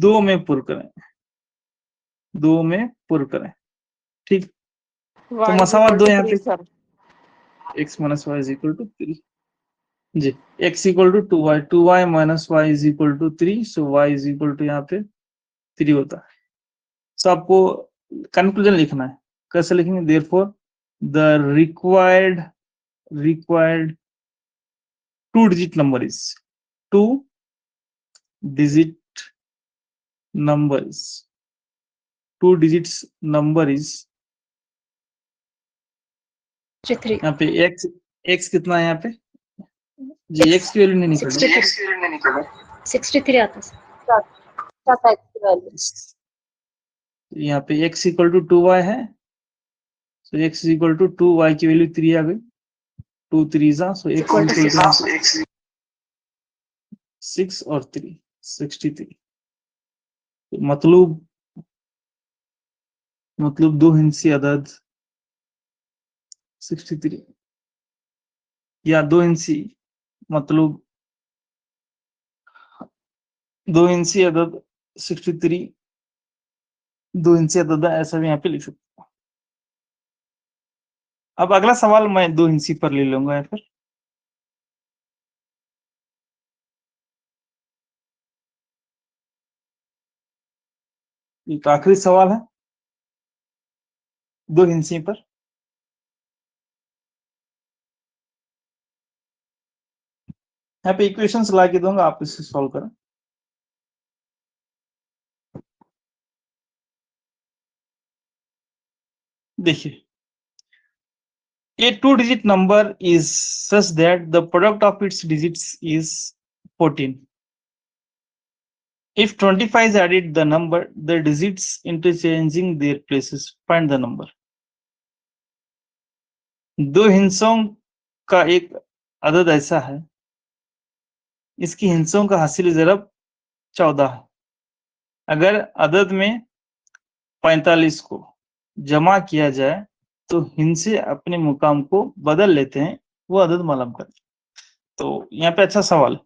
2 में पुर करें, 2 में पुर करें, ठीक। तो मसावात 2 यहाँ पे sir x minus y is equal to 3 जी। x equal to 2y, 2y minus y is equal to 3, so y is equal to यहाँ पे 3 होता है। सो आपको कंक्लूजन लिखना है, कैसे लिखेंगे, therefore the required 2 digit number is 2 digit number is 2 digits number is 63. यहाँ पे x कितना है यहाँ पे जी, x की वैल्यू नहीं निकली, 63 आता है यहाँ पे x इक्वल टू 2y है, सो x इक्वल टू 2y की वैल्यू 3 आ गई, 2 3 जा, सो x इक्वल टू 6 और 3 63। मतलब 2 हिंसी अदद 63 या 2 हिंसी मतलब 2 इंची अदद 63, 2 इंची अदद ऐसा भी यहाँ पे लिख सकते हो। अब अगला सवाल मैं 2 इंची पर ले लूंगा या फिर एक आखिरी सवाल है 2 इंची पर। यहाँ पे इक्वेशंस ला के दूंगा, आप इसे सॉल्व करें। देखिए, a 2 digit number is such that the product of its digits is 14. If 25 is added the number, the digits interchanging their places, find the number. 2 हिंसों का एक अदद ऐसा है, इसकी हिंसों का हासिल ज़रब 14 है। अगर अदद में 45 को जमा किया जाए तो हिंसे अपने मुकाम को बदल लेते हैं, वो अदद मालूम करें। तो यहाँ पे अच्छा सवाल है,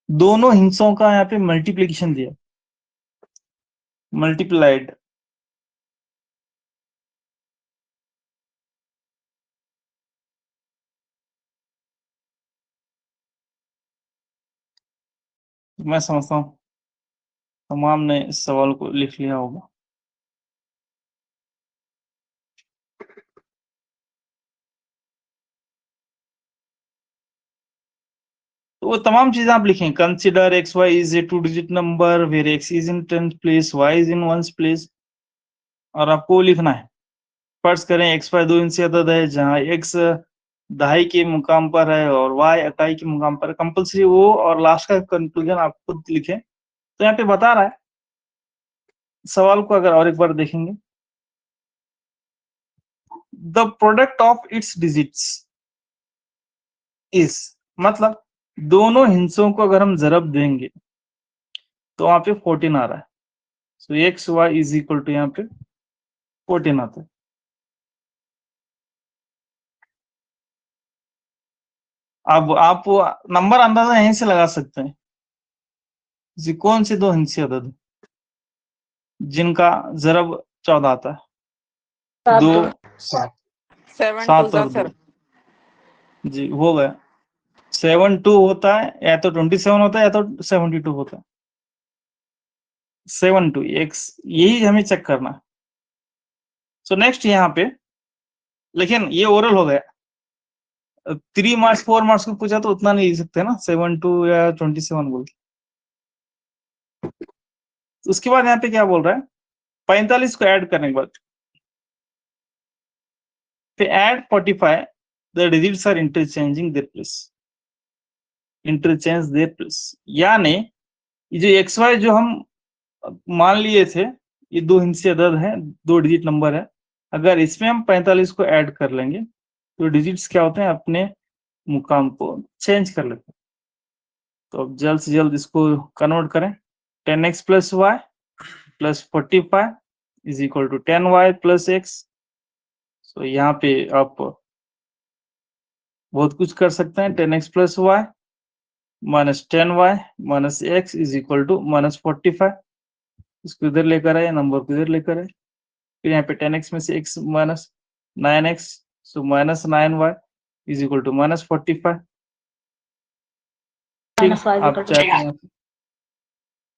दोनों हिंसों का यहाँ पे मल्टीप्लिकेशन दिया, मल्टीप्लाइड, मैं समझता हूँ तमाम ने इस सवाल को लिख लिया होगा। तो वो तमाम चीजें आप लिखें, consider x y is a 2 digit number where x is in 10th place, y is in 1st place, और आपको लिखना है। फर्ज करें एक्स वाई 2 इंची अदद है जहां एक्स दहाई के मुकाम पर है और वाई इकाई के मुकाम पर, कंपल्सरी वो और लास्ट का कंक्लूजन आप खुद लिखें। तो यहाँ पे बता रहा है, सवाल को अगर और एक बार देखेंगे, the product of its digits is, मतलब दोनों हिंसों को अगर हम जरब देंगे तो वहां पे 14 आ रहा है। So x y is equal to यहाँ पे 14 आता है। अब आप नंबर अंदाजा यहीं से लगा सकते हैं, कौन से 2 हिंसी अदद जिनका जरब 14 आता है, 2 7 7 और 2 जी हो गया। 7 2 होता है, या तो 27 होता है या तो 72 होता है। 7 2 x, यही हमें चेक करना है। सो नेक्स्ट यहाँ पे, लेकिन ये ओरल हो गया, 3 मार्क्स 4 मार्क्स को पूछा तो उतना नहीं लिख सकते ना, 7 2 या 27 बोल के। तो उसके बाद यहाँ पे क्या बोल रहा है, 45 को ऐड करने के बाद फिर add 45, the digits are interchanging their place, interchange their place, यानी ये जो एक्स वाई जो हम मान लिए थे, ये 2 हिस्से अदद है, 2 डिजिट नंबर है, अगर इसमें हम 45 को ऐड कर लेंगे तो डिजिट्स क्या होते हैं, अपने मुकाम को चेंज कर लेते हैं। तो अब जल्द से जल्द इसको कन्वर्ट करें, 10x plus y plus 45 is equal to 10y plus x। सो यहाँ पे आप बहुत कुछ कर सकते हैं, 10x plus y minus 10y minus x is equal to minus 45, इसको इधर लेकर आए, नंबर को इधर लेकर आए, फिर यहाँ पे 10x में से x minus 9x, so minus 9y is equal to minus 45। Minus y is आप equal to चाहते हैं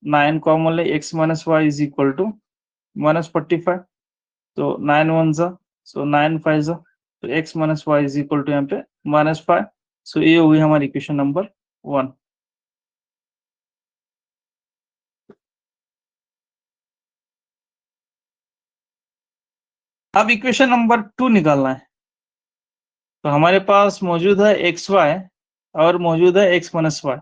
9 कॉमन ले, x minus y is equal to minus 45, तो 9 1 जा, सो 9 5 जा, तो x minus y is equal to यहाँ पे माइनस 5। सो ये हुई हमारी इक्वेशन नंबर 1। अब इक्वेशन नंबर 2 निकालना है। तो हमारे पास मौजूद है एक्स वाई और मौजूद है एक्स माइनस वाई।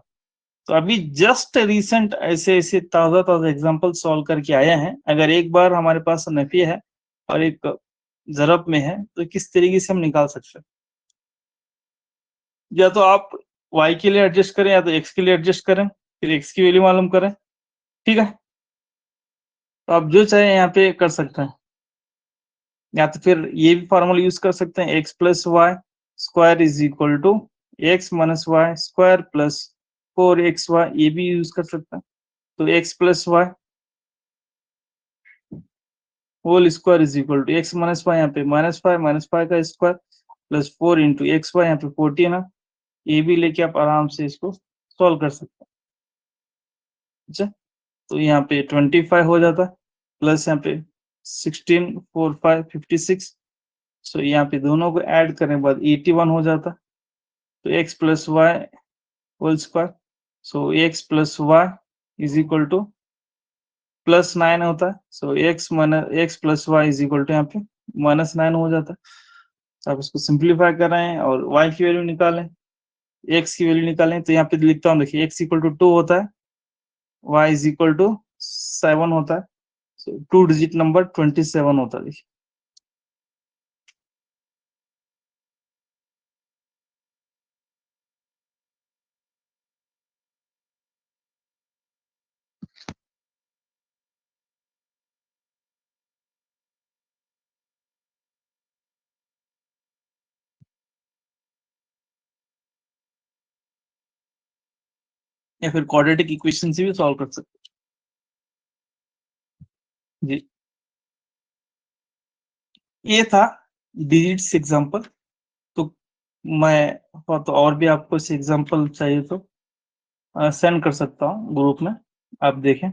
तो अभी जस्ट रिसेंट ऐसे ऐसे ताज़ा ताज़ा एग्जांपल सॉल्व करके आए हैं। अगर एक बार हमारे पास नफी है और एक ज़रब में है तो किस तरीके से हम निकाल सकते हैं, या तो आप y के लिए एडजस्ट करें या तो x के लिए एडजस्ट करें, फिर x की वैल्यू मालूम करें, ठीक है। तो आप जो चाहे यहाँ पे कर सकते हैं, या तो फिर ये भी फॉर्मूला यूज कर सकते हैं, x plus y square is equal to x minus y square plus 4xy, ये भी यूज कर सकते हैं। तो x plus y whole square is equal to x minus y, यहाँ पे माइनस फाइव का square plus 4 into x y, यहाँ पे 14 है, ये भी लेके आप आराम से इसको सॉल्व कर सकते हैं। अच्छा, तो यहाँ पे 25 हो जाता है, प्लस यहाँ पे 16 4 5 56, सो यहाँ पे दोनों को ऐड करने के बाद 81 हो जाता है। तो x plus y whole square, so x plus y is equal to plus 9 होता है, सो x plus y is equal to यहाँ पे माइनस 9 हो जाता है। तो आप इसको सिंप्लीफाई कर रहे हैं और y की वैल्यू निकालें, x की वैल्यू निकालें, तो यहाँ पे लिखता हूँ, देखिए x इक्वल टू 2 होता है, y इज इक्वल टू 7 होता है, सो 2 डिजिट नंबर 27 होता है। देखिए या फिर क्वाड्रेटिक इक्वेशन से भी सॉल्व कर सकते हैं जी। ये था डिजिट्स एग्जांपल। तो मैं तो और भी आपको इस एग्जांपल चाहिए तो सेंड कर सकता हूँ ग्रुप में, आप देखें।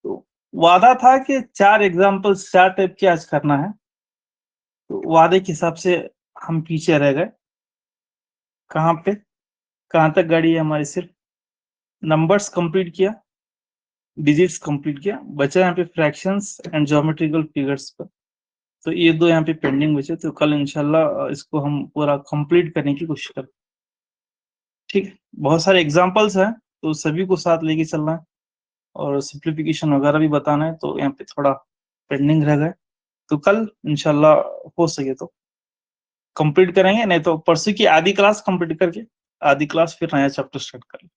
तो वादा था कि 4 एग्जांपल्स 4 टाइप के आज करना है, तो वादे के हिसाब से हम पीछे रह गए। कहाँ पे, कहाँ तक गाड़ी है हमारी, सिर्फ नंबर्स कंप्लीट किया, डिजिट्स कंप्लीट किया, बचा यहाँ पे फ्रैक्शंस एंड ज्योमेट्रिकल फिगर्स पर। तो ये 2 यहाँ पे पेंडिंग बचे, तो कल इंशाल्लाह इसको हम पूरा कंप्लीट करने की कोशिश करें, ठीक है। बहुत सारे एग्जांपल्स हैं तो सभी को साथ लेके चलना है और सिंप्लीफिकेशन वगैरह भी बताना है, तो यहाँ पे थोड़ा पेंडिंग रह गए, तो कल इंशाल्लाह हो सके तो कंप्लीट करेंगे, नहीं तो परसों की आधी क्लास कंप्लीट करके आधी क्लास फिर नया चैप्टर स्टार्ट करें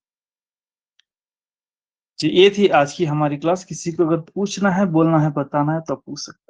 जी। ये थी आज की हमारी क्लास। किसी को अगर पूछना है, बोलना है, बताना है तो पूछ सकते हैं।